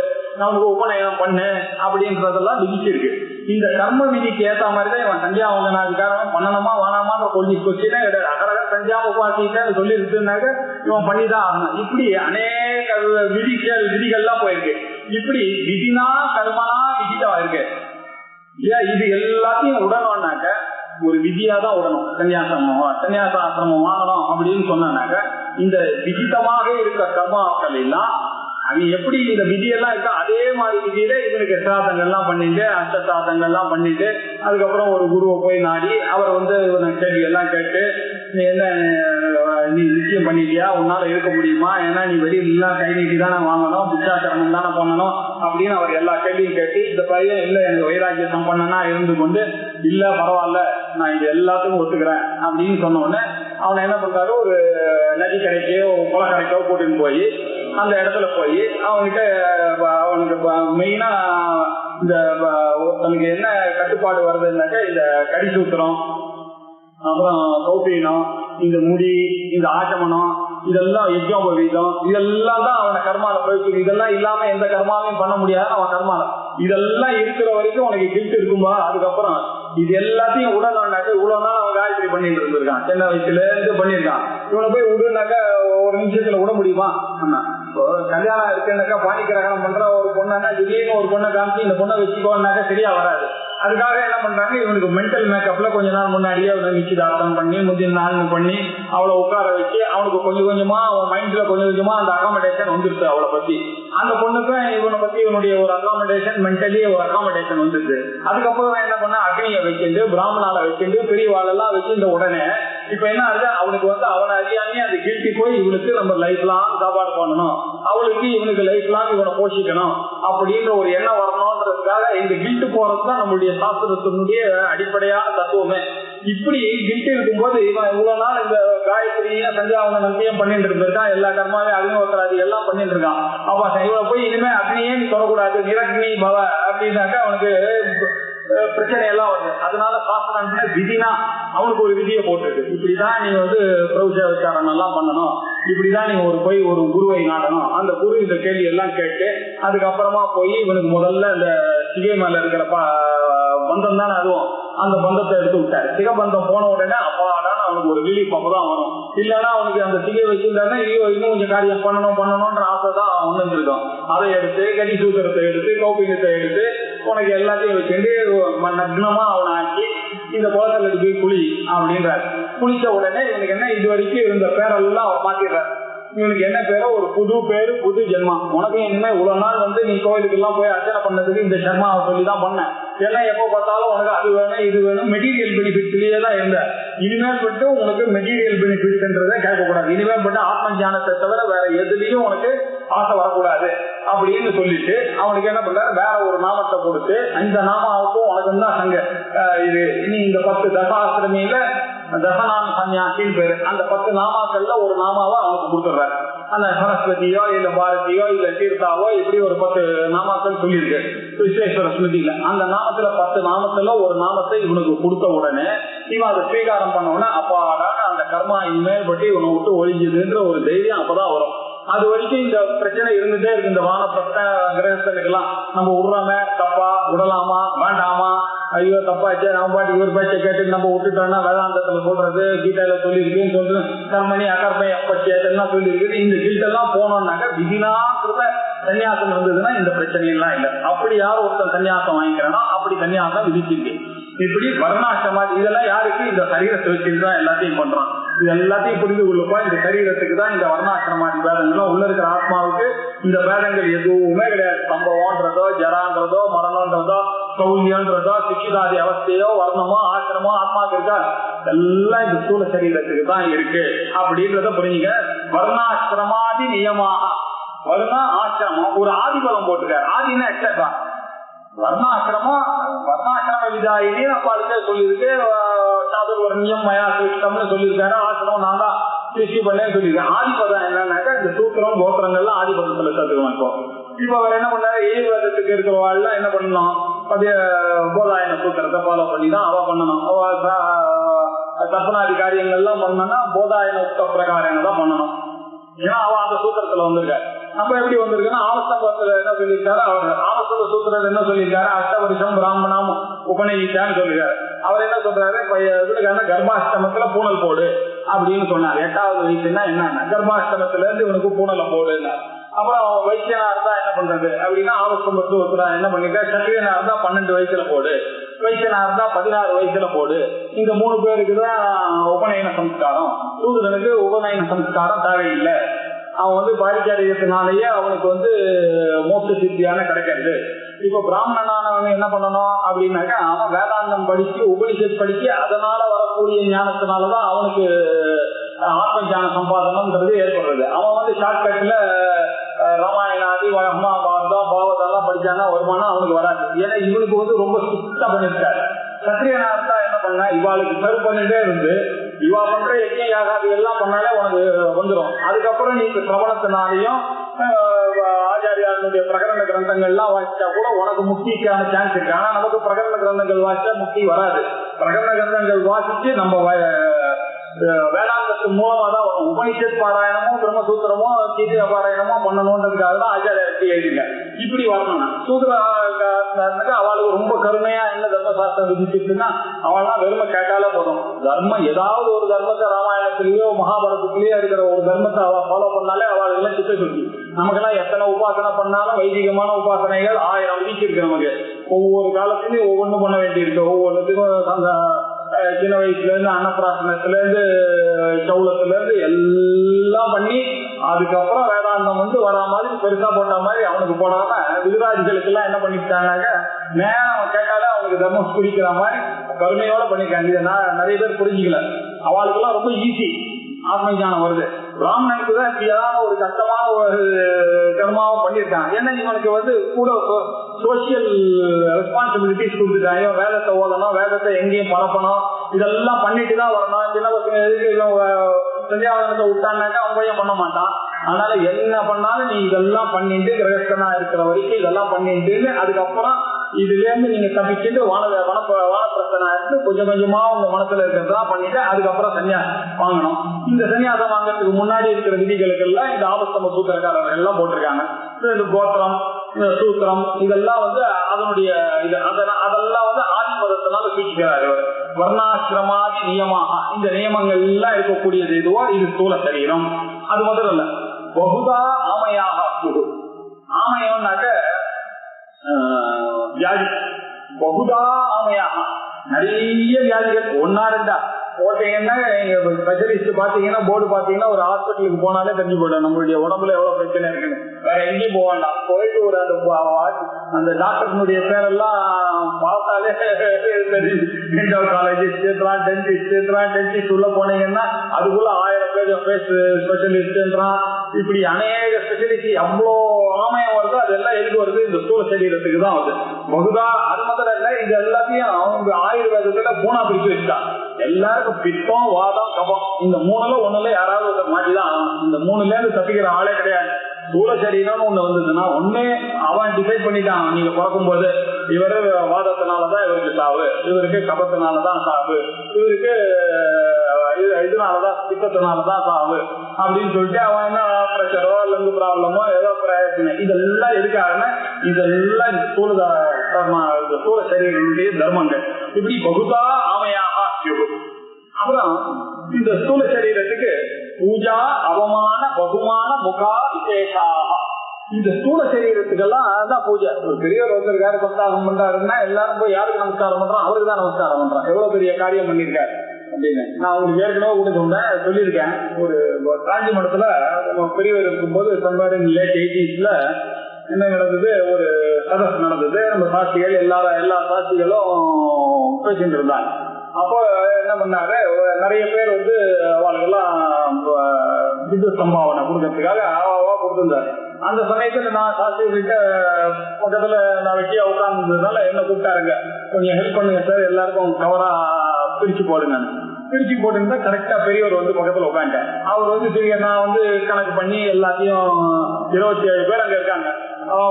அவனுக்கு உபநயனம் பண்ணு அப்படின்றதெல்லாம் விதிச்சிருக்கு. இந்த கர்ம விதிக்கு ஏற்ற மாதிரிதான் இவன் சந்தியாவந்தனாதிகாரம் பண்ணணுமா வேணாமான்ற கொஞ்சம் கொஸ்டினே கிடையாது. அகரக சந்தியா உபாசின்னு சொல்லி இருக்குனாக்க இவன் பண்ணிதான் ஆகணும். இப்படி அநேக விதிகள்லாம் போயிருக்கு. இப்படி விதினா கர்மனா விதிதா இருக்கு. இது எல்லாத்தையும் உடணும்னாக்க ஒரு விதியா தான் உடணும். சன்னியாசாசிரமம் வாங்கணும் அப்படின்னு சொன்னாக்க இந்த விதிதமாக இருக்க கர்மாக்கள் எல்லாம் அது எப்படி இந்த விதியெல்லாம் இருக்கா அதே மாதிரி விதியில இவனுக்கு சிராதங்கள்லாம் பண்ணிட்டு அஷ்டசாதங்கள்லாம் பண்ணிட்டு அதுக்கப்புறம் ஒரு குருவை போய் நாடி அவர் வந்து கேள்வி எல்லாம் கேட்டு நீ என்ன நீ நிச்சயம் பண்ணிட்டியா, உன்னால இருக்க முடியுமா, ஏன்னா நீ வெளியிலாம் கை நீட்டி தானே வாங்கணும், பிச்சாச்சரணம் தானே பண்ணணும் அப்படின்னு அவர் எல்லா கேள்வியும் கேட்டு இந்த பையன் இல்ல எனக்கு வைராக்கிய சம்பந்தனா இருந்து கொண்டு இல்ல பரவாயில்ல நான் இது எல்லாத்துக்கும் ஒத்துக்கிறேன் அப்படின்னு சொன்ன உடனே அவனை என்ன பண்றாரு, ஒரு நதி கரைக்கோ குளக்கரைக்கோ கூட்டின்னு போய் அந்த இடத்துல போய் அவன்கிட்ட அவனுக்கு மெயினா இந்த தனக்கு என்ன கட்டுப்பாடு வருதுன்னாக்க இந்த கடி சூத்திரம், அப்புறம் கௌபீனம், இந்த முடி, இந்த ஆச்சமனம், இதெல்லாம் யஜ்ஞோபவீதம், இதெல்லாம் தான் அவனை கர்மால போயிட்டு. இதெல்லாம் இல்லாம எந்த கர்மாவையும் பண்ண முடியாது அவன் கர்மால. இதெல்லாம் இருக்கிற வரைக்கும் உனக்கு கிஃப்ட் இருக்கும்பா. அதுக்கப்புறம் இது எல்லாத்தையும் உடனாக்க இவ்வளவு நாள் அவன் காயத்ரி பண்ணிட்டு இருந்திருக்கான், சின்ன வயசுல இருந்து பண்ணிருக்கான். இவனை போய் விடுனாக்க ஒரு நிமிஷத்துல விட முடியுமா? கல்யாணம் இருக்குன்னாக்கா பாணி கிரகணம் பண்ற ஒரு பொண்ணா திடீர்னு ஒரு பொண்ணை காமிச்சு இந்த பொண்ணை வச்சுக்கோன்னாக்க சரியா வராது. அதுக்காக என்ன பண்றாங்க, இவனுக்கு மென்டல் மேக்கப்ல கொஞ்ச நாள் முன்னாடியே அவனை நிச்சயதார்த்தம் பண்ணி முந்தின நாள் பண்ணி அவளை உட்கார வச்சு அவனுக்கு கொஞ்சம் கொஞ்சமா அவன் மைண்ட்ல கொஞ்சம் கொஞ்சமா அந்த அகாமடேஷன் வந்துருச்சு அவளை பத்தி. அந்த பொண்ணுக்கு இவனை பத்தி இவனுடைய ஒரு அகாமடேஷன், மென்டலி ஒரு அகாமடேஷன் வந்துருது. அதுக்கப்புறம் என்ன பண்ண, அக்னியை வச்சுட்டு பிராமணால வச்சுட்டு பெரியவாளெல்லாம் வச்சு இந்த உடனே இப்ப என்ன ஆகுது, அவனுக்கு அவனை அறியாமே அது கில்ட்டி போய் இவனுக்கு நம்ம லைஃப் லாங் சாப்பாடு பண்ணணும், அவளுக்கு இவனுக்கு லைஃப் லாங் இவனை போஷிக்கணும் அப்படின்ற ஒரு எண்ணம் வரணும்ன்றதுக்காக இந்த கில்ட்டு போறதுதான் நம்மளுடைய சாஸ்திரத்தினுடைய அடிப்படையான தத்துவமே. இப்படி கில்ட்டு இருக்கும்போது இவன் இவ்வளவு நாள் இந்த காயத்ரியும் சந்தியாவன நம்பியம் பண்ணிட்டு இருந்திருக்கான், எல்லா கர்மாவே அக்னிஹோத்திராதி எல்லாம் பண்ணிட்டு இருக்கான். அப்ப இவன் போய் இனிமே அக்னியே நீ தொடக்கூடாது, நிரக்னி பவ அப்படின்னாக்க அவனுக்கு பிரச்சனை எல்லாம் வருது. அதனால சாஸ்திரம் விதினா அவனுக்கு ஒரு விதியை போட்டுருக்கு, இப்படிதான் நீ பிரபுஜ விசாரணை எல்லாம் பண்ணணும், இப்படிதான் நீ ஒரு குருவை நாடணும். அந்த குரு இந்த கேள்வி எல்லாம் கேட்டு அதுக்கப்புறமா போய் இவனுக்கு முதல்ல இந்த சிகை மேல இருக்கிற பந்தம் தானே அதுவும், அந்த பந்தத்தை எடுத்து விட்டாரு. சிகபந்தம் போன உடனே அப்பாடான அவனுக்கு ஒரு ரிலீஃப் அப்பதான் வரும். இல்லைன்னா அவனுக்கு அந்த சிகை வச்சிருந்தாருன்னா இன்னும் கொஞ்சம் காரியம் பண்ணணும்ன்ற ஆசை தான் வந்துருக்கும். அதை எடுத்து கட்டி சூத்திரத்தை எடுத்து கௌபிகத்தை எடுத்து உனக்கு எல்லாத்தையும் வச்சுட்டு நக்னமா அவனை ஆக்கி இந்த குளத்துல போய் குளி அப்படின்றாரு. குளிச்ச உடனே இவனுக்கு என்ன, இது வரைக்கும் இருந்த பேரெல்லாம் அவர் மாத்திடுறாரு. இவனுக்கு என்ன பேரோ ஒரு புது பேரு, புது ஜென்மா. உனக்கு இனிமே இவ்வளவு நாள் நீ கோயிலுக்கு எல்லாம் போய் அர்ச்சனை பண்ணதுக்கு இந்த சர்மாவை சொல்லிதான் பண்ண, ஏன்னா எப்போ பார்த்தாலும் உனக்கு அது வேணும் இது வேணும் மெட்டீரியல் பெனிஃபிட்லயே தான் இருந்த. இனிமேல் பட்டு உனக்கு மெட்டீரியல் பெனிஃபிட்ன்றதை கேட்கக்கூடாது, இனிமேல் பட்டு ஆத்ம ஞானத்தை தவிர வேற எதுலயும் உனக்கு ஆசை வரக்கூடாது அப்படின்னு சொல்லிட்டு அவனுக்கு என்ன பண்றாரு, வேற ஒரு நாமத்தை கொடுத்து இந்த நாமாவுக்கும் உனக்கு தான் சங்க இது இனி இந்த 10 தசாசிரமியில தசநாம சன்னியாசின்னு பேரு, அந்த 10 நாமாக்கள்ல ஒரு நாமாவா அவனுக்கு கொடுத்துடுறாரு. அந்த சரஸ்வதியோ இல்ல பாரதியோ இல்ல தீர்த்தாவோ இப்படி ஒரு 10 நாமாக்கள் சொல்லியிருக்கு விஸ்வேஸ்வர ஸ்மிருதியில. அந்த நாமத்துல 10 நாமத்துல ஒரு நாமத்தை இவனுக்கு கொடுத்த உடனே இவன் அதை ஸ்வீகாரம் பண்ண உடனே அப்பாடான அந்த கர்மா இனிமேல் பற்றி இவனை விட்டு ஒழிஞ்சுதுன்ற ஒரு தைரியம் அப்பதான் வரும். அது வரைக்கும் இந்த பிரச்சனை இருந்துட்டே இருக்கு. இந்த வானப்பிரஸ்த கிரகஸ்தனுக்கெல்லாம் நம்ம விடுறோமே, தப்பா விடலாமா வேண்டாமா, ஐயோ தப்பாச்சு நம்ம பாட்டு இவர் பேச்சை கேட்டு நம்ம விட்டுட்டோம்னா வேதாந்தத்துல சொல்றது கீதையில சொல்லியிருக்குன்னு சொல்றது கர்மணி அகர்மை அப்பச்சேதெல்லாம் சொல்லியிருக்கு. இந்த கீட்டெல்லாம் போனோம்னாக்க விதினாங்கிறத சன்னியாசம் வந்ததுன்னா இந்த பிரச்சனையெல்லாம் இல்லை. அப்படி யார் ஒருத்தன் சன்னியாசம் வாங்கிக்கிறேன்னா அப்படி சன்னியாசம் விதிச்சிருக்கு. இப்படி வர்ணாசிரமாதி இதெல்லாம் யாருக்கு, இந்த சரீரத்தை வச்சுட்டு தான் எல்லாத்தையும் பண்றான். இது எல்லாத்தையும் புரிந்து கொள்ளுப்பா, இந்த சரீரத்துக்கு தான் இந்த வர்ணாசிரமாதி பேதங்களும் உள்ள இருக்கிற ஆத்மாவுக்கு இந்த பேதங்கள் எதுவுமே கிடையாது. சம்பவம்ன்றதோ ஜரான்றதோ மரணம்ன்றதோ கௌல்யன்றதோ சிக்ஷிதாதி அவஸ்தையோ வர்ணமோ ஆசிரமோ ஆத்மாவுக்கு இருக்கா, எல்லாம் இந்த ஸ்தூல சரீரத்துக்கு தான் இருக்கு அப்படின்றத புரிஞ்சுங்க. வர்ணாசிரமாதி நியமாக வருணா ஆசிரமம் ஒரு ஆதிபலம் போட்டுக்காரு. ஆதினா எக்ஸட்ரா வர்ணாசிரம விதாயினி நம்ம அதுக்கே சொல்லியிருக்கு. சாதுர்வர்ணியம் மயா சிருஷ்டம்னு சொல்லியிருக்காரு. ஆசிரமம் நான் தான் சிருஷ்டி பண்ணேன்னு சொல்லியிருக்கேன். ஆதிபதம் என்னன்னாக்கா இந்த சூத்திரம் கோத்திரங்கள்லாம் ஆதிபதத்துல சேர்த்துக்கணும். இப்போ அவர் என்ன பண்ணாரு, ஏழுவதத்துக்கு இருக்கிறவாள்லாம் என்ன பண்ணணும், போதாயன சூத்திரத்தை ஃபாலோ பண்ணி தான் அவ பண்ணணும். தர்ப்பணாதி காரியங்கள்லாம் பண்ணணும்னா போதாயன உத்த பிரகாரம் தான் பண்ணணும். ஏன்னா அவ அந்த சூத்திரத்துல வந்திருக்காரு. நம்ம எப்படி வந்திருக்கோன்னா ஆவஸ்தம்பத்துல என்ன சொல்லியிருக்காரு, அவர் ஆவஸ்தம்ப சூத்திரத்தில் என்ன சொல்லியிருக்காரு, 8 வருஷம் பிராமணம் உபநயிச்சான்னு சொல்லியிருக்காரு. அவர் என்ன சொல்றாரு, கர்ப்பாஷ்டமத்துல பூனல் போடு அப்படின்னு சொன்னார். 8வது வயசுன்னா என்னன்னா கர்ப்பாஷ்டமத்துல இருந்து இவனுக்கு பூனலை போடுன்னா. அப்புறம் வைத்தியனா இருந்தா என்ன பண்றது அப்படின்னா ஆவஸ்தம்பத்து என்ன பண்ணிருக்காரு, சத்திரியனா இருந்தா 12 வயசுல போடு, வைத்தியனா இருந்தா 16 வயசுல போடு. இந்த 3 பேருக்கு தான் உபநயன சம்ஸ்காரம். சூதரனுக்கு உபநயன சம்ஸ்காரம் தேவையில்லை. அவன் பாரிச்சாரியத்தினாலேயே அவனுக்கு மோட்ச சித்தியான கிடைக்கிறது. இப்ப பிராமணனானவன் என்ன பண்ணணும் அப்படின்னாக்கா, அவன் வேதாந்தம் படிச்சு உபனிஷத் படிச்சு அதனால வரக்கூடிய ஞானத்தினாலதான் அவனுக்கு ஆத்ம ஞான சம்பாதனம்ன்றது ஏற்படுறது. அவன் ஷார்ட்கட்ல ராமாயணாதி மகாபாரதம் பாவதெல்லாம் படிச்சானா வருமானம் அவனுக்கு வராது. ஏன்னா இவனுக்கு ரொம்ப ஸ்ட்ரிக்டா பண்ணிருக்காரு. சத்திரியனா இருந்தா என்ன பண்ண, இவாளுக்கு சர்வ் பண்ணிட்டே இருந்து இவா பண்ற யஜ்ஞ யாகாதி எல்லாம் பண்ணாலே உனக்கு வந்துடும். அதுக்கப்புறம் நீ சிரவணத்தினாலையும் ஆச்சாரியாருடைய பிரகரண கிரந்தங்கள்லாம் வாசிச்சா கூட உனக்கு முக்திக்கான சான்ஸ் இருக்கு. ஆனா நமக்கு பிரகரண கிரந்தங்கள் வாசிச்சா முக்தி வராது. பிரகரண கிரந்தங்கள் வாசிச்சு நம்ம வேதாந்தத்தின் மூலமா தான் உபனிஷத் பாராயணமோ பிரம்மசூத்திரமோ கீதை பாராயணமோ பண்ணணும்ன்றதுக்காக தான் ஆச்சாரியாருக்கு எழுதிங்க. இப்படி வரணும்னா சூத்திரக்காரனுக்கு அவளுக்கு ரொம்ப கருமையா என்ன தர்மசாஸ்திரம் விதிச்சிருக்குன்னா அவள்லாம் வெறுமை கேட்டாலே போதும். தர்மம் ஏதாவது ஒரு தர்மத்தை ராமாயணத்திலேயோ மகாபாரதத்திலேயோ இருக்கிற ஒரு தர்மத்தை அவள் ஃபாலோ பண்ணாலே அவளுக்கு எல்லாம் சித்த சொல்லி. நமக்கெல்லாம் எத்தனை உபாசனை பண்ணாலும் வைதிகமான உபாசனைகள் 1000 விதிச்சிருக்கு. நமக்கு ஒவ்வொரு காலத்துலயும் ஒவ்வொன்றும் பண்ண வேண்டியிருக்கு. ஒவ்வொன்றுத்துக்கும் அந்த சின்ன வயசுல இருந்து அன்னப்பிராசனத்துல இருந்து சௌலத்துல இருந்து எல்லாம் பண்ணி அதுக்கப்புறம் வேதாந்தம் வரா மாதிரி பெருசா போட்ட மாதிரி அவனுக்கு போடாம விருதாதிகளுக்கு எல்லாம் என்ன பண்ணிட்டாங்க, நேரம் கேட்டாலே அவனுக்கு தர்மம் குடிக்கிற மாதிரி கருணையோட பண்ணிருக்காங்க. இதை நிறைய பேர் புரிஞ்சுக்கல. அவளுக்கு எல்லாம் ரொம்ப ஈஸி ஆத்ம ஞானம் வருது. பிராமணனுக்கு தான் இப்படியான ஒரு கஷ்டமான ஒரு கர்மாவும் பண்ணியிருக்காங்க. ஏன்னா இவனுக்கு கூட சோசியல் ரெஸ்பான்சிபிலிட்டிஸ் கொடுத்துட்டாங்க. வேதத்தை ஓதணும், வேதத்தை எங்கேயும் பரப்பணும், இதெல்லாம் பண்ணிட்டு தான் வரணும். சின்ன பசங்க எதுக்கு சந்தியாவதனத்தை விட்டான்னாக்கா அவன் பையன் பண்ண மாட்டான். அதனால என்ன பண்ணாலும் நீ இதெல்லாம் பண்ணிட்டு கிரகஸ்தனா இருக்கிற வரைக்கும் இதெல்லாம் பண்ணிட்டு அதுக்கப்புறம் இதுல இருந்து நீங்க தப்பிச்சுட்டு வானப்பிரசனா இருந்து கொஞ்சம் கொஞ்சமா உங்க மனசுல இருக்கிறதெல்லாம் பண்ணிட்டு அதுக்கப்புறம் சன்னியாசம் வாங்கணும். இந்த சன்னியாசம் வாங்கறதுக்கு முன்னாடி இருக்கிற விதிகளுக்கு எல்லாம் இந்த ஆபஸ்தம்ப சூத்திரக்காரர்கள் எல்லாம் போட்டிருக்காங்க. இந்த கோத்திரம், இந்த சூத்திரம் இதெல்லாம் அதனுடைய அதெல்லாம் ஆதிபதத்தினால சூச்சிக்கிறார் இவர். வர்ணாசிரமாதி நியமாக இந்த நியமங்கள் எல்லாம் இருக்கக்கூடியது எதுவோ இது ஸ்தூல சரீரம். அது முதல்ல இல்ல. பகுதா ஆமையாக ஆமையம்னாக்க வியாதி. பகுதா ஆமையாக நிறைய வியாதிகள் ஒன்னா ரெண்டா போட்டீங்கன்னா ஸ்பெஷலிஸ்ட் பாத்தீங்கன்னா போர்டு பாத்தீங்கன்னா ஒரு ஹாஸ்பிட்டலுக்கு போனாலே தெரிஞ்சு போயிடும் நம்மளுடைய உடம்புல எவ்வளவு பிரச்சனை இருக்குன்னு. வேற எங்கேயும் போக வேண்டாம். போயிட்டு ஒரு அந்த டாக்டர்னுடைய பேரெல்லாம் பார்த்தாலே டென்டல் காலேஜ் சேர்த்துறான், டென்டிஸ்ட் சேர்த்துறான். டென்டிஸ்ட் உள்ள போனீங்கன்னா அதுக்குள்ள 1000 பேர் ஸ்பெஷலிஸ்ட்ன்றான். இப்படி அநேக ஸ்பெஷலிஸ்ட் அவ்வளோ ஆமயம் வருது. அதெல்லாம் எதுக்கு வருது? இந்த ஸ்தூல சரீரத்துக்கு தான் வருது. பகுதா அது முதல்ல இல்லை. இது எல்லாத்தையும் அவங்க ஆயுர்வேதத்துல பூனா பிரிச்சு வச்சுட்டான். எல்லாருக்கும் பித்தம், வாதம், கபம் இந்த மூணுல ஒண்ணுல யாராவது மாட்டிதான் ஆகணும். இந்த மூணுல இருந்து தப்பிக்கிற ஆளே கிடையாது. ஸ்தூல சரீரம்னு ஒண்ணு வந்ததுன்னா ஒண்ணு அவன் டிசைட் பண்ணிட்டான். நீங்க பிறக்கும் போது இவரு வாதத்தினாலதான் இவருக்கு சாவு, இவருக்கு கபத்தினாலதான் சாவு, இவருக்கு இதனாலதான் பித்தத்தினாலதான் சாவு அப்படின்னு சொல்லிட்டு அவன் என்ன பிரஷரோ லங்கு ப்ராப்ளமோ ஏதோ பிரச்சனை இதெல்லாம் எதுக்காகனா இதெல்லாம் ஸ்தூல சரீரனுடைய தர்மங்கள். இப்படி பகுதா ஆமையாக. அப்புறம் இந்த ஸ்தூல சரீரத்துக்கு பூஜா அவமான பகுமான முகா விசேஷாக. இந்த ஸ்தூல சரீரத்துக்கெல்லாம் அதான் பூஜை. ஒரு பெரியவர் வந்திருக்காரு, சப்தாகம் பண்றாருன்னா எல்லாரும் போய் யாருக்கு நமஸ்காரம் பண்றான்? அவருக்கு தான் நமஸ்காரம் பண்றான். எவ்வளவு பெரிய காரியம் பண்ணிருக்காரு அப்படின்னு நான் உங்களுக்கு ஏற்கனவே கூட சொல்லியிருக்கேன். ஒரு காஞ்சி மடத்துல பெரியவர் இருக்கும்போது சம்பாரி லேட் 80s என்ன நடந்தது, ஒரு சதஸ் நடந்தது. நம்ம சாட்சிகள் எல்லா சாட்சிகளும் பேசிட்டு இருந்தாங்க. அப்போ என்ன பண்ணாரு, நிறைய பேர் அவங்களுக்கெல்லாம் வித்யுத் சம்பாவனை கொடுக்கறதுக்காக கொடுத்திருந்தாரு. அந்த சமயத்துல நான் சாஸ்திரிகிட்ட பக்கத்துல நான் வெட்டியா உட்கார்ந்ததுனால என்ன கூப்பிட்டாருங்க, கொஞ்சம் ஹெல்ப் பண்ணுங்க சார், எல்லாருக்கும் கவரா பிரிச்சு போடுங்க. பிரிச்சு போட்டுருந்தா கரெக்டா பெரியவர் பக்கத்துல உட்காந்துட்டேன். அவர் சரி நான் கணக்கு பண்ணி எல்லாத்தையும் 27 பேர் அங்க இருக்காங்க.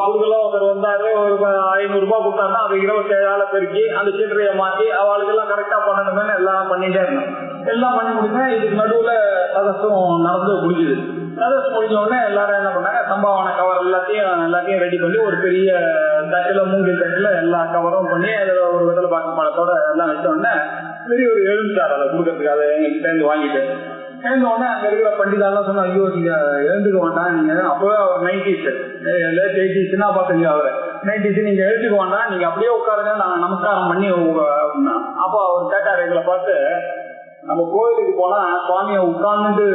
கொடுக்கல ஒருத்தர் வந்தாரு, ஒரு 500 ரூபாய் கொடுத்தாருன்னா அது 27 பெருக்கி அந்த சீட்டரையை மாற்றி அவளுக்கு எல்லாம் கரெக்டா பண்ணணுமே எல்லாம் பண்ணிட்டே இருந்தேன். எல்லாம் பண்ணி முடிச்சேன். இதுக்கு நடுவுல சதஸும் நடந்து முடிஞ்சுது. சதஸ் முடிஞ்ச உடனே எல்லாரும் என்ன பண்ணாங்க, சம்பாவனை கவர் எல்லாத்தையும் ரெடி பண்ணி ஒரு பெரிய தட்டுல மூங்கில் தட்டுல எல்லா கவரும் பண்ணி அதுல ஒரு வெத்தலை பாக்கு பழத்தோட எல்லாம் வச்ச உடனே பெரிய ஒரு எழுந்தார் அதை கொடுக்கறதுக்கு. அதை எங்களுக்கு சேர்ந்து வாங்கிட்டு சேர்ந்த உடனே அங்க இருக்கிற பண்டிதாலாம் சொன்னா, ஐயோ நீங்க எழுந்துக்க வேண்டாம், நீங்க அப்பவே அவர் 90s லேட் 80s பாத்துங்க, அவரு 90s நீங்க எழுந்துக்க வேண்டாம், நீங்க அப்படியே உட்காருங்க, நாங்க நமஸ்காரம் பண்ணி அப்படின்னா. அப்போ அவர் கேட்டார் எங்களை பார்த்து, நம்ம கோயிலுக்கு போனா சுவாமியை உட்கார்ந்துட்டு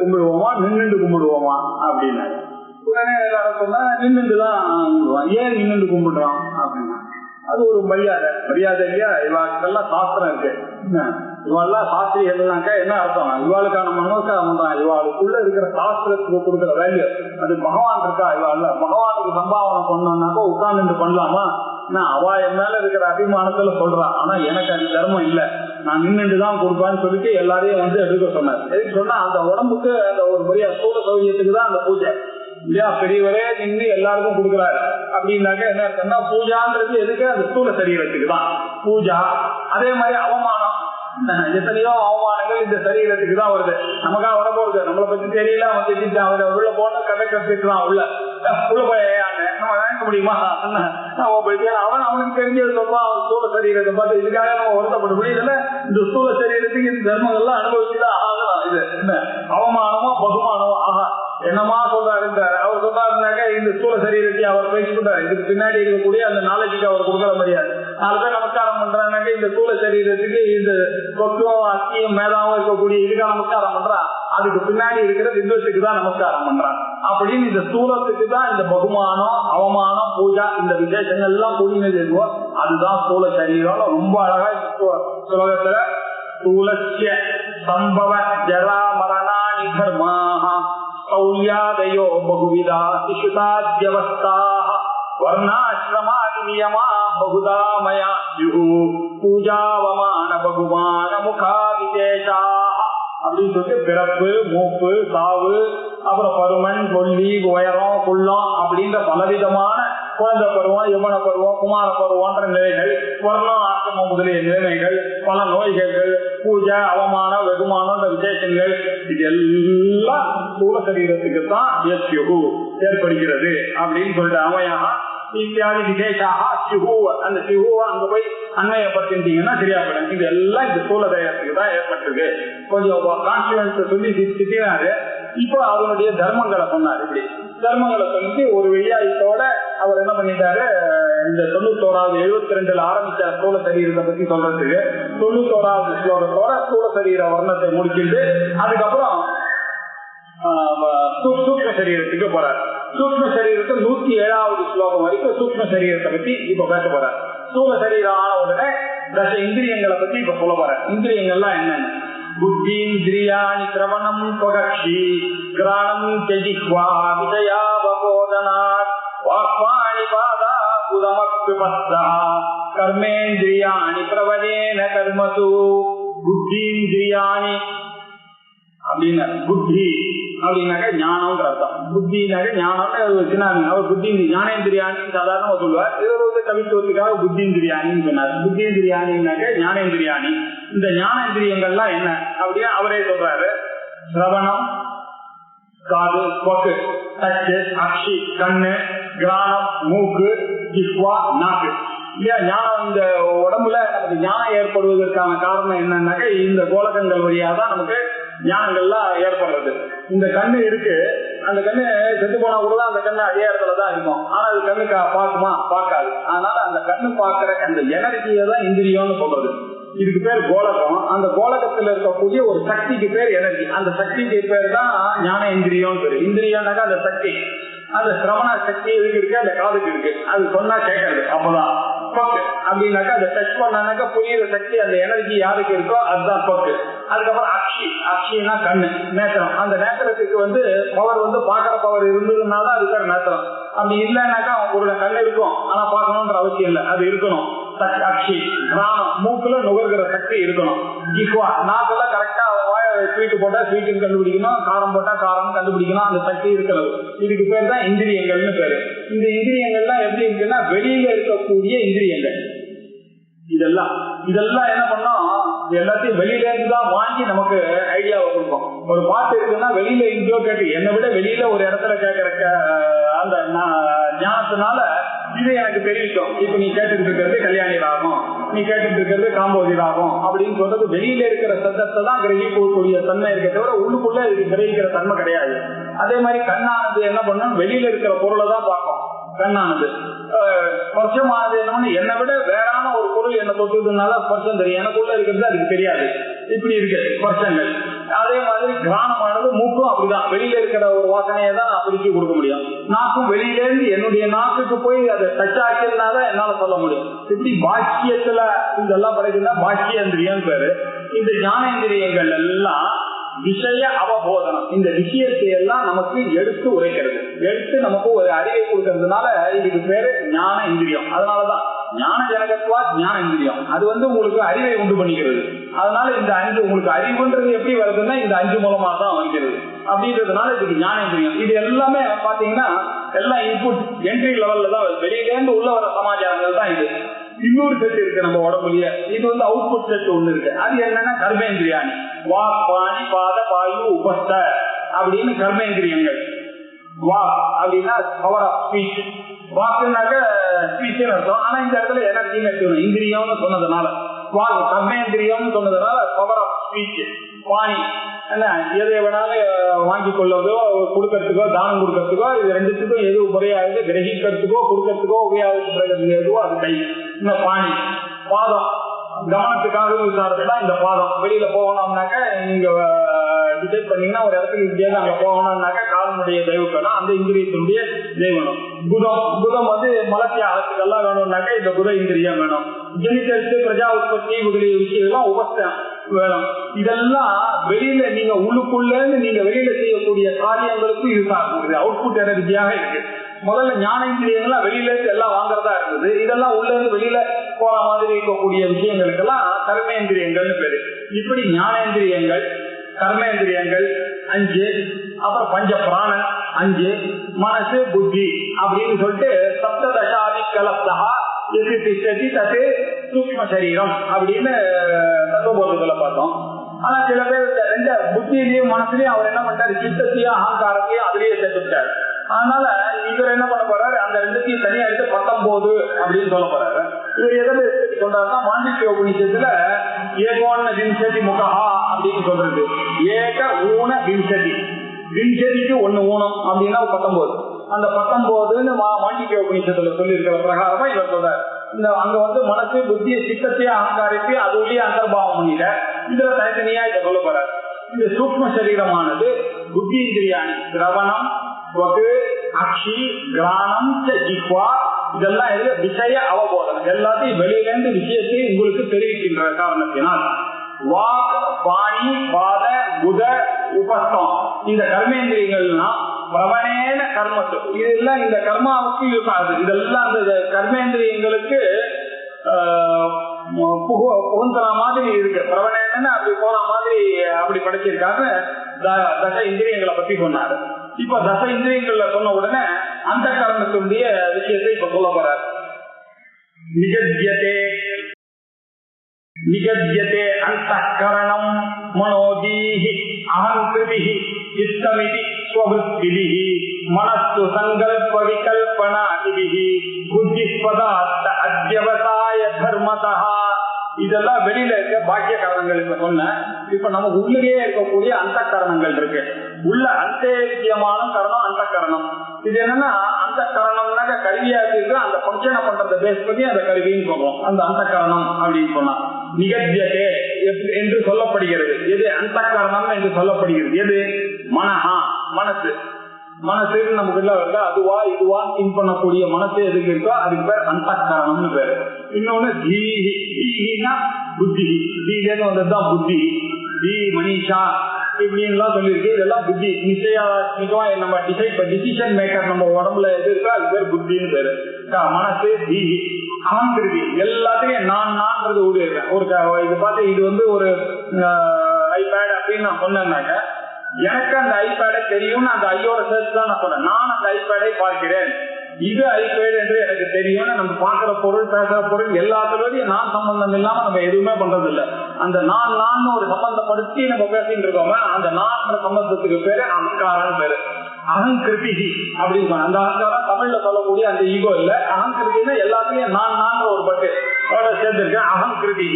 கும்பிடுவோமா நின்றுட்டு கும்பிடுவோமா அப்படின்னு. உடனே எல்லாரும் சொன்னா நின்றுட்டுதான் கும்பிடுவான். ஏன் நின்றுட்டு கும்பிடுறான் அப்படின்னா, அது ஒரு மரியாதை இல்லையா? இவாளுக்கெல்லாம் சாஸ்திரம் இருக்கு. இவாளெல்லாம் சாஸ்திரிகள்னாக்கா என்ன அர்த்தம்? இவாளுக்கான நமஸ்காரம் பண்றான். இவாளுக்குள்ள இருக்கிற சாஸ்திரத்துக்கு கொடுக்குற வேல்யூ அது பகவான் இருக்கா? இவாள் பகவானுக்கு சம்பாவனை பண்ணோம்னாக்கா உட்கார்ந்து பண்ணலாமா? அவ என் மேல இருக்கிற அபிமானத்துல சொல்றான். ஆனா எனக்கு அது தர்மம் இல்லை, நான் நின்றுதான் கொடுப்பான்னு சொல்லிட்டு எல்லாரையும் எடுக்க சொன்னார். எதுக்கு சொன்னா, அந்த உடம்புக்கு அந்த ஒரு பெரிய ஸ்தூல சௌரியத்துக்கு தான் அந்த பூஜை இல்லையா? பெரியவரே நின்று எல்லாருக்கும் கொடுக்குறாரு அப்படின்னாக்க என்ன இருக்குன்னா, பூஜான்றது எதுக்கு? அந்த ஸ்தூல சரீரத்துக்கு தான் பூஜா. அதே மாதிரி அவமானம், எத்தனையோ அவமானங்கள் இந்த சரீரத்துக்கு தான் வருது. நமக்காக வர போறது, நம்மளை பத்தி தெரியல, அவன் உள்ள போன கதை கற்றுக்கலாம். உள்ள போய் நம்ம வாங்க முடியுமா? அவனுக்கு தெரிஞ்சது சொல்லுவான். அவன் ஸ்தூல சரீரத்தை பார்த்து இதுக்காக நம்ம வருத்தப்பட முடியல. இந்த ஸ்தூல சரீரத்துக்கு இந்த தர்மங்கள்லாம் அனுபவிச்சுதான் ஆகலாம். இது என்ன அவமானமோ பகுமானமோ ஆகா என்னமா சொல்றாரு. அவர் சொன்னாருனாக்க இந்த ஸ்தூல சரீரத்தை அவர் பேசி பண்றாரு. இதுக்கு பின்னாடி இருக்கக்கூடிய அந்த நாலேஜுக்கு அவர் கொடுக்கற முடியாது. 4 பேர் நமஸ்காரம் பண்றாங்க, இந்த ஸ்தூல சரீரத்துக்கு இந்த கொக்கும் அத்தியும் மேதாவும் இருக்கக்கூடிய இதுக்கு நமஸ்காரம் பண்றான், அதுக்கு பின்னாடி இருக்கிற வித்வத்துக்கு தான் நமஸ்காரம் பண்றான் அப்படின்னு இந்த ஸ்தூலத்துக்கு தான் இந்த பகுமானம், அவமானம், பூஜா, இந்த விசேஷங்கள் எல்லாம் கூடினது எதுவோ அதுதான் ஸ்தூல சரீரம். ரொம்ப அழகா ஸ்லோகத்துல ஸ்தூலஸ்ய சம்பவ ஜரா மரணானி தர்மாஹ சௌல்யாதயோ பகுவிதா திசுதாத்யவஸ்தாஹ வர்ணாஸ்ரமாதி நியமா பகுதா மயா யுஹு பூஜாவமான பகுமான முகா விசேஷாஹ அப்படின்னு சொல்லிட்டு பிறப்பு, மூப்பு, சாவு, அப்புறம் பருமன், கொல்லி, உயரம், குள்ளம் அப்படின்ற பலவிதமான குழந்தை பருவம், யவன பருவம், குமார பருவன்ற நிலைகள், வர்ணம், ஆசிரமம் முதலிய நிலைமைகள், பல நோய்கள், பூஜை, அவமானம், வெகுமானம், விசேஷங்கள், இது எல்லாம் ஸ்தூல சரீரத்துக்கு தான் ஏற்படுகிறது அப்படின்னு சொல்லிட்டு அமையாக இத்தியாதி விசேஷாக சிஹூவ, அந்த சிஹூவ அங்க போய் அண்மையப்படுத்திட்டீங்கன்னா சரியா போயிடும். இது எல்லாம் இந்த ஸ்தூல சரீரத்துக்கு தான் ஏற்பட்டிருக்கு. கொஞ்சம் கான்பிடன்ஸ் சொல்லி திட்டினாரு. இப்போ அவருடைய தர்மங்களை சொன்னார். இப்படி தர்மங்களை சொல்லி ஒரு வெளியாயத்தோட அவர் என்ன பண்ணிட்டாரு, இந்த 91வது 72ல ஆரம்பிச்ச ஸ்தூல சரீரத்தை பத்தி சொல்றதுக்கு 91வது ஸ்லோகத்தோட ஸ்தூல சரீர வர்ணத்தை முடிச்சுட்டு அதுக்கப்புறம் சூக்ஷ்ம சரீரத்துக்கு போறார். சூக்ஷ்ம சரீரத்தை 107வது ஸ்லோகம் வரைக்கும் சூக்ஷ்ம சரீரத்தை பத்தி இப்ப பேச போறார். ஸ்தூல சரீரம் ஆன உடனே தச இந்திரியங்களை பத்தி இப்ப சொல்ல போறார். இந்திரியங்கள்லாம் என்னன்னு, புத்தீந்திரியாணி சிரவணம் ஸ்வகக்ஷி கிராணம் ஜிஹ்வா விஷயாவபோதனாத் வாக்பாணி பாதா உதமக்பிபஸ்தா கர்மேந்திரியாணி பிரவதேன கர்மசு. புத்தீந்திரியாணி அப்படின்னா புத்தி அப்படின்னாக்க ஞானம்ன்ற அர்த்தம். புத்தினாக்க ஞானம் வச்சுனாங்க. அவர் புத்தி ஞானேந்திரியானி சாதாரண சொல்லுவார். இது கவித்துவத்துக்காக புத்திந்திரியானின்னு சொன்னார். புத்திந்திரியானின்னாக்க ஞானேந்திரியானி. இந்த ஞானேந்திரியங்கள்லாம் என்ன அப்படின்னா அவரே சொல்றாரு. சிரவணம் காது, கொக்கு, டச்சு, அக்ஷி கண்ணு, கிராணம் மூக்கு, ஜிஹ்வா நாக்கு. இல்லையா ஞானம் இந்த உடம்புல ஞானம் ஏற்படுவதற்கான காரணம் என்னன்னாக்க இந்த கோலகங்கள் வழியா தான் நமக்கு ஞானங்கள்லாம் ஏற்படுறது. இந்த கண்ணு இருக்கு, அந்த கண்ணு செத்து போனா கூட அந்த கண்ணு அதே இடத்துலதான் இருக்கும். ஆனா அது கண்ணு பார்க்குமா? பார்க்காது. அதனால அந்த கண்ணு பார்க்கிற அந்த எனர்ஜியை தான் இந்திரியம்னு சொல்றது. இதுக்கு பேர் கோலகம். அந்த கோலகத்துல இருக்கக்கூடிய ஒரு சக்திக்கு பேர் எனர்ஜி. அந்த சக்திக்கு பேர் தான் ஞான இந்திரியம் பேரு. இந்திரியம்னாக்கா அந்த சக்தி, அந்த சிரவண சக்தி எதுக்கு இருக்கு? அந்த காதுக்கு இருக்கு. அது சொன்னா கேட்கறது. அப்பதான் பக்கு அப்படின்னாக்கா அந்த டச் பண்ணாக்கா புரியுற சக்தி, அந்த எனர்ஜி யாருக்கு இருக்கோ அதுதான் பக்கு. அதுக்கப்புறம் அக்ஷி, அக்ஷின்னா கண்ணு, நேத்திரம். அந்த நேத்திரத்துக்கு பவர் பாக்குற பவர் இருந்ததுனால அது பேர் நேத்திரம். அப்படி இல்லைன்னாக்கா ஒரு கண்ணு இருக்கும் ஆனா பார்க்கணும்ன்ற அவசியம் இல்லை, அது இருக்கணும். அக்ஷி கிராமம், மூக்குல நுகர்கிற சக்தி இருக்கணும். ஜிஹ்வா நாக்குல கரெக்டா ஸ்வீட்டு போட்டா ஸ்வீட்டுன்னு கண்டுபிடிக்கணும், காரம் போட்டா காரம் கண்டுபிடிக்கணும், அந்த சக்தி இருக்கிறது. இதுக்கு பேர் தான் இந்திரியங்கள்னு பேரு. இந்த இந்திரியங்கள்லாம் எப்படி இருக்குன்னா வெளியில இருக்கக்கூடிய இந்திரியங்கள். இதெல்லாம் என்ன பண்ணோம், எல்லாத்தையும் வெளியில இருந்து தான் வாங்கி நமக்கு ஐடியாவை கொடுப்போம். ஒரு பாட்டு இருக்குன்னா வெளியில இருந்தோ கேட்டு, என்னை விட வெளியில ஒரு இடத்துல கேட்கற அந்த ஞானத்தினால இது எனக்கு தெரிவிக்கும். இப்ப நீ கேட்டுட்டு இருக்கிறது கல்யாணி ராகம், நீ கேட்டுட்டு இருக்கிறது காம்போதி ராகம் அப்படின்னு சொல்றது வெளியில இருக்கிற சத்தத்தை தான் கிரகிக்கக்கூடிய தன்மை இருக்க தவிர உள்ளுக்குள்ள இதுக்கு கிரகிக்கிற தன்மை கிடையாது. அதே மாதிரி கண்ணானது என்ன பண்ணும், வெளியில இருக்கிற பொருளை தான் பார்க்கும். கண்ணானது ஸ்பர்ஷமானது என்ன, என்னை விட வேறான ஒரு பொருள் என்ன தொட்டுறதுனால ஸ்பர்ஷம் தெரியும், எனக்குள்ள இருக்கிறது அதுக்கு தெரியாது. இப்படி இருக்கு ஸ்பர்ஷங்கள். அதே மாதிரி கிராமமானது மூக்கும் அப்படிதான், வெளியில இருக்கிற ஒரு வாசனையை தான் பிரிச்சு கொடுக்க முடியும். நாக்கும் வெளியில இருந்து என்னுடைய நாக்குக்கு போய் அதை டச் ஆக்கிறதுனால என்னால சொல்ல முடியும். இப்படி பாக்கியத்துல இதெல்லாம் படைக்குதுன்னா பாக்கியேந்திரியம் பேரு. இந்த ஞானேந்திரியங்கள் எல்லாம் விஷய அவபோதனம், இந்த விஷயத்தை எல்லாம் நமக்கு எடுத்து உரைக்கிறது, எடுத்து நமக்கு ஒரு அறிவை கொடுக்கறதுனால இதுக்கு பேரு ஞான இந்திரியம். அதனாலதான் ஞான ஜனகத்வா ஞான இந்திரியம். அது உங்களுக்கு அறிவை உண்டு பண்ணிக்கிறது. அதனால இந்த 5 உங்களுக்கு அறிவுன்றது எப்படி வருதுன்னா இந்த 5 மூலமா தான் வருகிறது. அப்படின்றதுனால இதுக்கு ஞான இந்திரியம். இது எல்லாமே பாத்தீங்கன்னா எல்லாம் இன்புட் என்ட்ரி லெவல்ல தான் வருது. வெளியில இருந்து உள்ள வர சமாச்சாரங்கள் தான் இது. இன்னொரு செட் இருக்கு நம்ம உடம்புலயே, இது அவுட்புட் செட் ஒண்ணு இருக்கு. அது என்னன்னா கர்மேந்திரியாணி, வாக் பாணி பாத பாயு உபஸ்த அப்படின்னு கர்மேந்திரியங்கள். வாக் அப்படின்னா பவர் ஆஃப் ஸ்பீச். வாக்குனாக்க ஸ்பீச் அர்த்தம். ஆனா இந்த இடத்துல எனர்ஜின்னு எடுத்துக்கணும். இந்திரியம்னு சொன்னதுனால வாக் கர்மேந்திரியம்னு சொன்னதுனால பவர் ஆஃப் ஸ்பீச். பாணி என்ன எதை வேணாலும் வாங்கி கொள்ளதோ கொடுக்கறதுக்கோ தானம் கொடுக்கறதுக்கோ இது ரெண்டுத்துக்கும் எது முறையாகுது கிரகிக்கிறதுக்கோ கொடுக்கறதுக்கோ உபயோகப்படுகிறது எதுவோ அது கை. இந்த பாணி பாதம் கவனத்துக்காக விசாரத்துதான் இந்த பாதம். வெளியில போகணும்னாக்க நீங்க டிசைட் பண்ணீங்கன்னா ஒரு இடத்துக்கு இப்படியாவது அங்க போகணும்னாக்க காலனுடைய தெய்வம் அந்த இந்திரியத்தினுடைய தெய்வம். குதம் மலத்தியாகத்துக்கெல்லாம் வேணும்னாக்க இந்த குத இந்திரியம் வேணும். ஜெனிட்டல்ஸ் பிரஜா உற்பத்தி முதலிய விஷயம்லாம் உபஸ்தம் வேணும். இதெல்லாம் வெளியில நீங்க உள்ளுக்குள்ள நீங்க வெளியில செய்யக்கூடிய காரியங்களுக்கும் இது சார்ந்தது அவுட்புட் எனர்ஜியாக இருக்கு. முதல்ல ஞானேந்திரியங்கள்லாம் வெளியில இருந்து எல்லாம் வாங்குறதா இருந்தது. இதெல்லாம் உள்ள இருந்து வெளியில போற மாதிரி இருக்கக்கூடிய விஷயங்களுக்கெல்லாம் கர்மேந்திரியங்கள்னு பேரு. இப்படி ஞானேந்திரியங்கள் கர்மேந்திரியங்கள் 5, அப்புறம் பஞ்ச பிராணன் 5, மனசு புத்தி அப்படின்னு சொல்லிட்டு சப்ததசாதி கலப்தா எது திஷ்டதி தது சூக்ம சரீரம் அப்படின்னு தத்துவபோதத்துல பார்த்தோம். ஆனா சில பேர் ரெண்டு புத்தியிலையும் மனசுலயும் அவர் என்ன பண்றாரு, சித்தத்தையும் அகங்காரத்தையும் அதுலயே சேர்த்துட்டாரு. அதனால இவர் என்ன பண்ண போறாரு, அந்த ரெண்டுத்தையும் தனியா எடுத்து 19 அப்படின்னு சொல்ல போறாரு. இவர் எதை சொல்றாருன்னா மாண்டிக்ய உபநிஷத்துல ஏகோன விம்சதி முகஹா அப்படின்னு சொல்றது. ஏக ஊன விம்சதி, விம்சதிக்கு 1 ஊனம் அப்படின்னா 19. அந்த 19ன்னு மாண்டிக்ய உபநிஷத்துல சொல்லி இருக்கிற பிரகாரமா இவர் சொல்றாரு. இந்த அங்க மனசு புத்திய சித்தத்தையும் அகங்காரத்தையும் அது உள்ளே அந்தர்பாவம் பண்ணிட இதுல தனித்தனியா இதை சொல்ல போறாரு. இந்த சூக்ம சரீரமானது புத்தி இந்திரியாணி சிரவணம் அக்ஷி கிரானம் ஜிஹ்வா இதெல்லாம் விஷய அவபோதனம் எல்லாத்தையும் வெளியில இருந்து விஷயத்தை உங்களுக்கு தெரிவிக்கின்ற காரணத்தினால் வாக் பாணி பாத புத உபஸ்தம் இந்த கர்மேந்திரியங்கள்லாம் பிரவணேன கர்மத்து இதெல்லாம் இந்த கர்மாவுக்கு இருக்காது. இதெல்லாம் அந்த கர்மேந்திரியங்களுக்கு புகுந்துற மாதிரி இருக்கு. பிரவணேன்னு அப்படி போற மாதிரி அப்படி படைச்சிருக்காங்க. தச இந்திரியங்களை பத்தி சொன்னாரு. இப்ப தச இந்திரியங்கள்ல சொன்ன உடனே அந்த கர்மத்தினுடைய விஷயத்தை இப்ப சொல்ல போறாரு. நிகத்யதே அந்தఃகரணம் மனோதீஹி அஹங்கிருதிஹி சித்தமிதி ஸ்வபுத்திபிஹி மனஸ்து சங்கல்ப விகல்பனாதிபிஹி புத்திஸ்பதார்த்த அத்யவசாய தர்மதஹ. இதெல்லாம் வெளியில இருக்க பாக்கிய காரணங்கள் இப்ப சொன்ன. இப்ப நமக்கு உள்ளே இருக்கக்கூடிய அந்த கரணங்கள் இருக்கு. உள்ள அந்தேத்தியமான கரணம் அந்த கரணம். இது என்னன்னா அந்த கரணம்னாக்க கருவியா இருக்கு. அந்த பங்கனை பண்றத பேஸ் பண்ணி அந்த கருவின்னு சொல்றோம். அந்த கரணம் அப்படின்னு சொன்னா நிகத்யதே என்று சொல்லப்படுகிறது. எது அந்த கரணம் என்று சொல்லப்படுகிறது? எது மனஹா மனசு. மனசுன்னு நமக்கு எல்லாம் இருக்கா அதுவா இதுவா திங்க் பண்ணக்கூடிய மனசு எதுக்கு இருக்கோ அதுக்கு பேர் அந்த கரணம்னு பேரு. இன்னொன்னு தீஹி, தீஹினா புத்தி. தீலேன்னு வந்ததுதான் புத்தி. தி மனிஷா இப்படின்லாம் சொல்லியிருக்கு. இதெல்லாம் புத்தி நிச்சயமா நம்ம டிசிஷன் மேக்கர் நம்ம உடம்புல எது இருக்கோ அது பேர் புத்தின்னு பேரு. மனசு தீஹி அகங்கிருதி எல்லாத்தையும் நான்ன்றது ஒரு இது பார்த்து இது ஒரு ஐபேட் அப்படின்னு நான் சொன்னேன்னாக்க எனக்கு அந்த ஐபேடை தெரியும். அந்த ஐயோட சேர்த்து தான் நான் சொன்னேன். நான் அந்த ஐபேடை பார்க்கிறேன். இது ஐபேட் என்று எனக்கு தெரியும். நம்ம பார்க்கிற பொருள் பேசுற பொருள் எல்லாத்துலயும் நான் சம்பந்தம் இல்லாம நம்ம எதுவுமே பண்றது இல்லை. அந்த நான் ஒரு சம்பந்தப்படுத்தி நம்ம பேசிட்டு இருக்கோம். அந்த நான் சம்பந்தத்துக்கு பேரு அகங்காரம் பேரு. அகங்கிருதி அப்படின்னு அந்த அகங்காரம் தமிழ்ல சொல்லக்கூடிய அந்த ஈகோ இல்ல. அகங்கிருதினா எல்லாத்துலயும் நான் ஒரு பட்டு சேர்ந்திருக்கேன். அகங்கிருதி.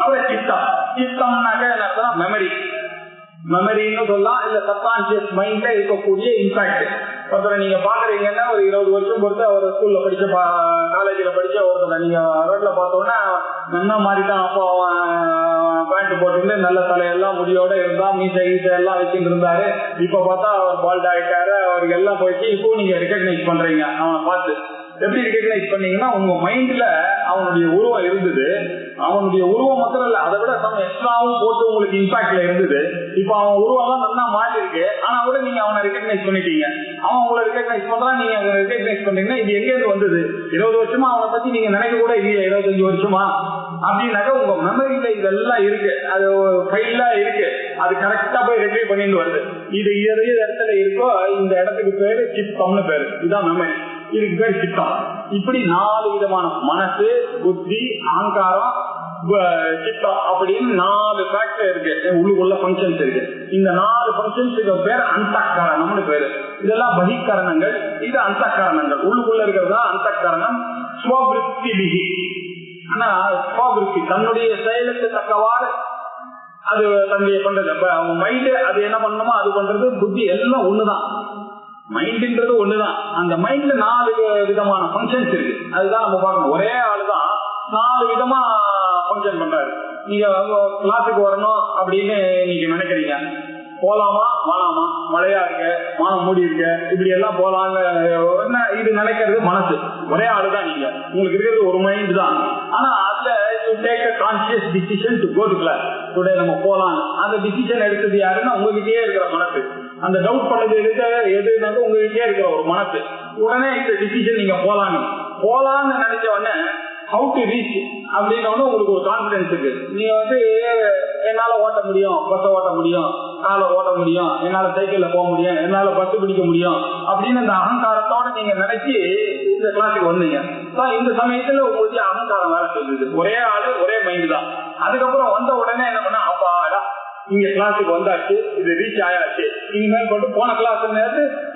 அப்புறம் சித்தம். சித்தம்னாக்க மெமரி. மெமரின்னு சொல்லலாம். இல்ல சப்கான்சியஸ் மைண்ட்ல இருக்கக்கூடிய இம்பாக்ட். ஒருத்தர் நீங்க பாக்குறீங்கன்னா ஒரு 20 வருஷம் பொறுத்து அவர் ஸ்கூல்ல படிச்ச காலேஜ்ல படிச்ச ஒருத்தர் நீங்க ரோட்ல பார்த்தோன்னா நல்லா மாறிட்டான். அப்போ பேண்ட் போட்டுட்டு நல்ல தலையெல்லாம் முடியோட இருந்தா மீசை எல்லாம் வச்சுட்டு இருந்தாரு. இப்ப பார்த்தா அவர் பால்ட் ஆகிட்டாரு. அவருக்கு எல்லாம் போயிட்டு இப்போ நீங்க ரெகக்னைஸ் பண்றீங்க. அவனை பார்த்து எப்படி ரெகக்னைஸ் பண்ணீங்கன்னா உங்க மைண்ட்ல அவனுடைய உருவம் இருந்தது. அவனுடைய உருவம் மாத்திரம் இல்ல, அதை விட நம்ம எக்ஸ்ட்ராவும் போட்டு உங்களுக்கு இம்பாக்ட்ல இருந்தது. இப்ப அவன் உருவம் நல்லா மாறி இருக்கு. ஆனா கூட நீங்க அவனை ரெகக்னைஸ் பண்ணிட்டீங்க. அவன் உங்களை ரெகக்னைஸ் பண்றான். நீங்க ரெகக்னைஸ் பண்ணீங்கன்னா இது எங்க இருந்து வந்தது? 20 வருஷமா அவனை பத்தி நீங்க நினைக்க கூட இல்லையா? 25 வருஷமா அப்படின்னாக்க உங்க மெமரியில இதெல்லாம் இருக்கு. அது ஃபைலா இருக்கு. அது கரெக்டா போய் ரெட்ரீவ் பண்ணிட்டு வருது. இது எது இடத்துல இருக்கோ இந்த இடத்துக்கு பேரு சித்தம்னு பேரு. இதுதான் மெமரி. இதுக்கு பேர் சித்தம். இப்படி 4 விதமான மனசு புத்தி அகங்காரம் சித்தம் அப்படின்னு 4 ஃபேக்டர் இருக்கு. உள்ளுக்குள்ள ஃபங்க்ஷன்ஸ் இருக்கு. இந்த 4 ஃபங்க்ஷன்ஸுக்கு பேர் அந்தக்கரணம்னு பேரு. இதெல்லாம் பகிக்கரணங்கள். இது அந்தக்கரணங்கள். உள்ளுக்குள்ள இருக்கிறதா அந்தக்கரணம். ஸ்வவிருத்தி. ஆனா ஸ்வவிருத்தி தன்னுடைய செயலுக்கு தக்கவாறு அது தன்னுடைய பண்றது. மைண்டு அது என்ன பண்ணணுமோ அது பண்றது, புத்தி எல்லாம் ஒண்ணுதான். மைண்டுன்றது ஒண்ணுதான். அந்த மைண்ட்ல 4 விதமான ஃபங்க்ஷன்ஸ் இருக்கு. அதுதான் நம்ம பார்க்கணும். ஒரே ஆளுதான் 4 விதமா ஃபங்க்ஷன் பண்றாரு. நீங்க கிளாஸுக்கு வரணும் அப்படின்னு நீங்க நினைக்கிறீங்க, போலாமா வேணாமா, மழையா இருக்க, வானம் மூடி இருக்க, இப்படி எல்லாம் போலான்னு இது நினைக்கிறது மனசு. ஒரே ஆளுதான் நீங்க, உங்களுக்கு இருக்கிறது ஒரு மைண்ட் தான். ஆனா அதுல you take a conscious decision to go to class. Today நம்ம போலாம். அந்த டிசிஷன் எடுத்தது யாருன்னா உங்ககிட்டயே இருக்கிற மனசு. அந்த டவுட் பண்ணது எதுனாலும் உங்ககிட்டயே இருக்கிற ஒரு மனசு. உடனே இந்த டிசிஷன் நீங்க போலான்னு நினைச்ச உடனே how to reach அப்படின்னு உங்களுக்கு ஒரு கான்பிடன்ஸ் இருக்கு. நீங்க என்னால ஓட்ட முடியும், பஸ்ஸை ஓட்ட முடியும், காலை ஓட்ட முடியும், என்னால சைக்கிள்ல போக முடியும், என்னால பஸ் பிடிக்க முடியும் அப்படின்னு அந்த அகங்காரத்தோட நீங்க நினைச்சு இந்த கிளாஸுக்கு வந்தீங்க. இந்த சமயத்துல உங்களுக்கு அகங்காரம் வேலை செய்யுது. ஒரே ஆளு ஒரே மைண்ட் தான். அதுக்கப்புறம் வந்த உடனே என்ன பண்ண, அப்பாடா நீங்க கிளாஸுக்கு வந்தாச்சு, இது ரீச் ஆயாச்சு, இனிமேல் போட்டு போன கிளாஸ்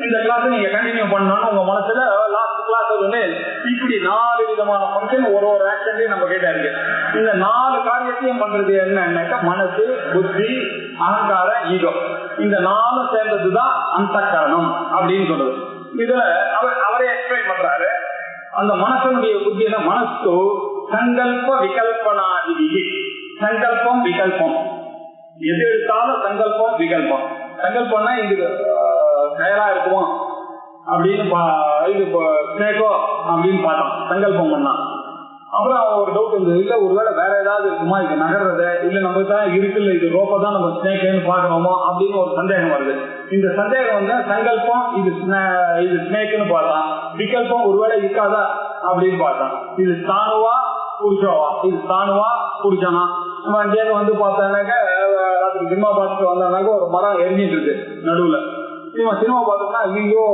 இந்த கிளாஸ் நீங்க கண்டினியூ பண்ணணும்னு உங்க மனசுல லாஸ்ட் கிளாஸ் இப்படி 4 விதமான ஃபங்க்ஷன் ஒரு ஆக்ஷன்லயும் நம்ம கிட்ட இருக்கு. இந்த 4 காரியத்தையும் பண்றது என்னன்னாக்கா மனசு, புத்தி, அகங்காரம், ஈகோ. இந்த 4 சேர்ந்ததுதான் அந்தக்கரணம் அப்படின்னு சொல்றது. இதுல அவரே எக்ஸ்பிளைன் பண்றாரு. அந்த மனசனுடைய புத்தி என்ன, மனசு சங்கல்ப விகல்பனாதி. சங்கல்பம் விகல்பம் எது எடுத்தாலும் சங்கல்பம் விகல்பம். சங்கல்பம்னா இது தயாரா இருக்குமோ அப்படின்னு இது ஸ்னேக்கோ அப்படின்னு பார்த்தோம் சங்கல்பம் பண்ணா. அப்புறம் ஒரு டவுட் இருந்தது, இல்ல ஒருவேளை வேற ஏதாவது இருக்குமா, இது நகர்றத இல்ல நம்ம தான் இருக்குல்ல, இது ரோப்ப தான் நம்ம ஸ்னேக்னு பாக்கணுமோ அப்படின்னு ஒரு சந்தேகம் வருது. இந்த சந்தேகம் சங்கல்பம் இது ஸ்னேக்னு பார்த்தான், விகல்பம் ஒருவேளை இருக்காதா அப்படின்னு பார்த்தான். இது ஸ்தானுவா புருஷோவா, இது ஸ்தானுவா புருஷனா. நம்ம அங்கேயிருந்து பார்த்தானாக்க ராத்திரி சினிமா பார்த்துட்டு வந்தானாக்க ஒரு மரம் எரிஞ்சிட்டு இருக்கு நடுவுல. சினிமா பார்த்தோம்னா ஐயோ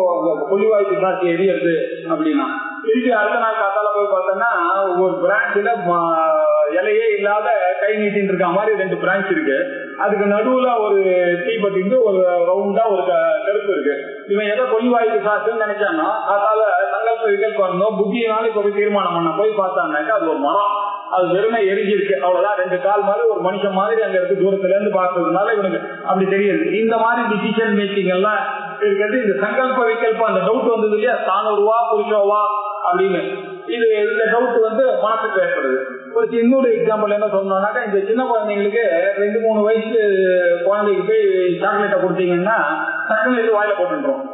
கொல்லிவாய்க்கு காட்சி எரியுது அப்படின்னா, திருப்பி அடுத்த நாள் காத்தால போய் பார்த்தோம்னா ஒரு பிரான்ச்ல இலையே இல்லாத கை நீட்டின்னு இருக்க மாதிரி 2 பிரான்ச் இருக்கு. அதுக்கு நடுவுல ஒரு தீப்பட்டி ஒரு ரவுண்டா ஒரு கருப்பு இருக்கு. இவன் எதை கொல்லிவாய்க்கு காசுன்னு நினைச்சான்னா காத்தால சங்கல்ப விகல்பம் இருந்தோம் புத்தியினால இப்ப போய் தீர்மானம் பண்ண போய் பார்த்தான்னாக்கா அது ஒரு மரம், அது வெறுமை எரிஞ்சிருக்கு. அவ்வளவுதான், 2 கால் மாதிரி ஒரு மனுஷன் மாதிரி அங்க இருக்கு. தூரத்துல இருந்து பார்த்ததுனால இவனுக்கு அப்படி தெரியுது. இந்த மாதிரி டிசிஷன் மேக்கிங் எல்லாம் இருக்கிறது இந்த சங்கல்ப விகல்பம். அந்த டவுட் வந்தது இல்லையா, தானூருவா புருஷோவா அப்படின்னு. இந்த டவுட் மனசுக்கு ஏற்படுது. ஒரு இன்னொரு எக்ஸாம்பிள் என்ன சொன்னோம்னாக்கா, இந்த சின்ன குழந்தைங்களுக்கு 2-3 வயசு குழந்தைக்கு போய் சாக்லேட்டை கொடுத்தீங்கன்னா சாக்லேட் வாயில போட்டுன்றோம்.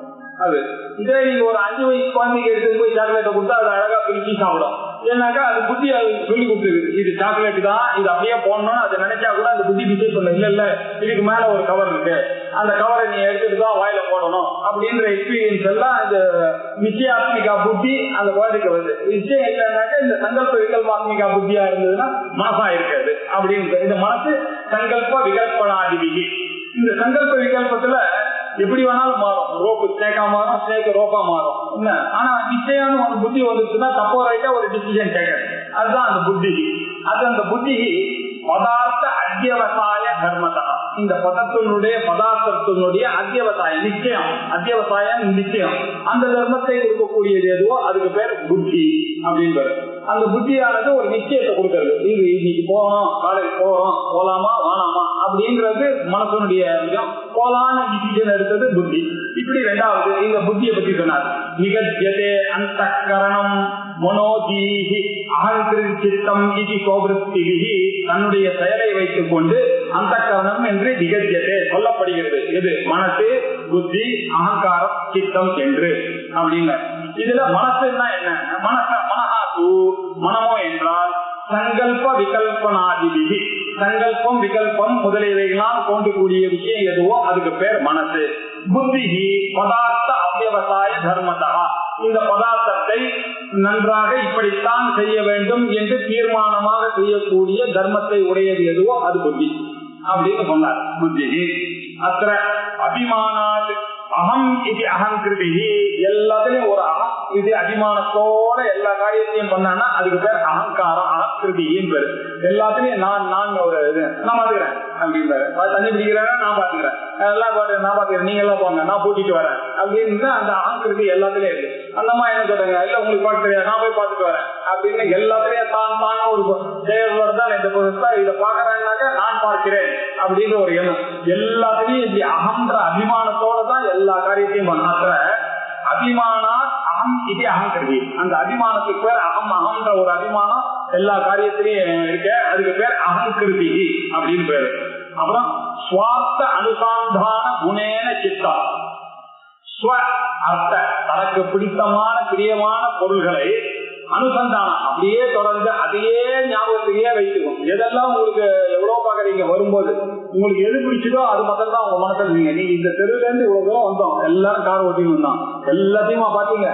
அது இதே நீங்க ஒரு 5 வயசு குழந்தைக்கு எடுத்து போய் சாக்லேட்டை கொடுத்தா அது அழகா பிரிச்சு சாப்பிடும். ஏன்னாக்கா அது புத்தி அது சொல்லி கொடுத்துருக்கு, இது சாக்லேட் தான், இது அப்படியே போடணும்னு அதை நினைச்சா கூட அந்த புத்தி டிசைட் பண்ண இல்ல இதுக்கு மேல ஒரு கவர் இருக்கு, அந்த கவரை நீ எடுத்துட்டு தான் வாயில போடணும் அப்படின்ற எக்ஸ்பீரியன்ஸ் எல்லாம் இந்த நிச்சயாத்மிகா புத்தி அந்த குழந்தைக்கு வருது. நிச்சயம் இல்லைன்னாக்கா இந்த சங்கல்ப விகல்பாத்மிகா புத்தியா இருந்ததுன்னா மனசா இருக்காது அப்படின்னு. இந்த மனசு சங்கல்ப விகல்பனாதிபிகி. இந்த சங்கல்ப விகல்பத்துல எப்படி வேணாலும் மாறும். ரோப்பு ஸ்னேக்கா மாறும், ஸ்னேக் ரோப்பா மாறும். என்ன ஆனா நிச்சயமான ஒரு புத்தி வந்துச்சுன்னா தப்போ ரைட்டா ஒரு டிசிஷன் டேக்கன். அதுதான் அந்த புத்தி. அது அந்த புத்தி பதார்த்த அத்தியவசாய தர்மதா. இந்த பதார்த்தத்தினுடைய அத்தியவசாயம் நிச்சயம், அத்தியவசாயம் நிச்சயம். அந்த தர்மத்தை கொடுக்கக்கூடியது எதுவோ அதுக்கு பேர் புத்தி அப்படின்றது. அந்த புத்தியானது ஒரு நிச்சயத்தை கொடுக்கறது. இது இன்னைக்கு போகணும், காலைக்கு போறோம், போலாமா வேணாமா அப்படின்றது மனசனுடைய விஷயம். போலான டிசிஷன் எடுத்தது புத்தி. இப்படி 2வது இந்த புத்தியை பத்தி சொன்னார். நிகழ்ச்சியதே அந்தக்கரணம் மனோதீஹி அகங்கிருச்சித்தம் இது கோபிருத்திகி. தன்னுடைய செயலை வைத்துக் கொண்டு அந்தக்கரணம் என்று நிகழ்ச்சியதே சொல்லப்படுகிறது. எது? மனசு, புத்தி, அகங்காரம், சித்தம் என்று அப்படின்னு. இதுல மனசுன்னா என்ன? மனஹாசு மனமோ என்றால் சங்கல்ப விகல்பனாதிபிகி. சங்கல்பம் விகல்பம் முதலியவைகளால் தோன்றக்கூடிய விஷயம் எதுவோ அதுக்கு பேர் மனசு. புத்திஹி பதார்த்த அத்தியவசாய தர்மதா. இந்த பதார்த்தத்தை நன்றாக இப்படித்தான் செய்ய வேண்டும் என்று தீர்மானமாக செய்யக்கூடிய தர்மத்தை உடையது எதுவோ அது புத்தி அப்படின்னு சொன்னார். புத்திஹி அத்திர அபிமானாத் அகம் இது அகங்கிருதி. எல்லாத்துலயும் ஒரு அகம் இது அபிமானத்தோட எல்லா காரியத்தையும் பண்ணான்னா அதுக்கு பேர் அகங்காரம், அகங்கிருதின்னு பேரு. எல்லாத்துலயும் நான் ஒரு இது நான் பாத்துக்கிறேன் அப்படின்னு, தண்ணி பிடிக்கிறேன் நான் பாத்துக்கிறேன், எல்லாம் நான் பாத்துக்கிறேன், நீங்க எல்லாம் போங்க நான் கூட்டிட்டு வரேன் அப்படின்னு அந்த அகங்கிருதி எல்லாத்துலயும் இருக்கு. அந்த அம்மா என்ன சொல்றாங்க, இல்ல உங்களுக்கு பார்க்க தெரியாது, நான் போய் பார்த்துட்டு வரேன் அப்படின்னு எல்லாத்துலயும் தான் ஒரு செயல்பாடு தான் இந்த புதுசா இதை பாக்குறாங்கனாக்க நான் பார்க்கிறேன் அப்படின்ற ஒரு எண்ணம். எல்லாத்துலயும் இப்படி அகன்ற அபிமானத்தோட தான் எல்லா காரியத்தையும் பண்ணாத அபிமானா அகம் இது அகங்கிறது. அந்த அபிமானத்துக்கு பேர் அகம்ன்ற ஒரு அபிமானம் எல்லா காரியத்திலையும் இருக்க, அதுக்கு பேர் அகங்கிருதி அப்படின்னு பேரு. அப்புறம் சுவார்த்த அனுசந்தான குணேன சித்தா, ஸ்வ அர்த்த தனக்கு பிடித்தமான பிரியமான பொருள்களை அனுசந்தானம் அப்படியே தொடர்ந்து அதையே ஞாபகத்திலேயே வைத்துக்கும். எதெல்லாம் உங்களுக்கு எவ்வளவு பாக்குறீங்க வரும்போது உங்களுக்கு எது பிடிச்சதோ அது மட்டும் தான் உங்க மனசுல இருக்கீங்க. நீங்க இந்த தெருவுல இருந்து இவ்வளவு தூரம் வந்தோம், எல்லாரும் கார் ஓட்டின்னு வந்தோம், எல்லாத்தையுமா பாத்தீங்க.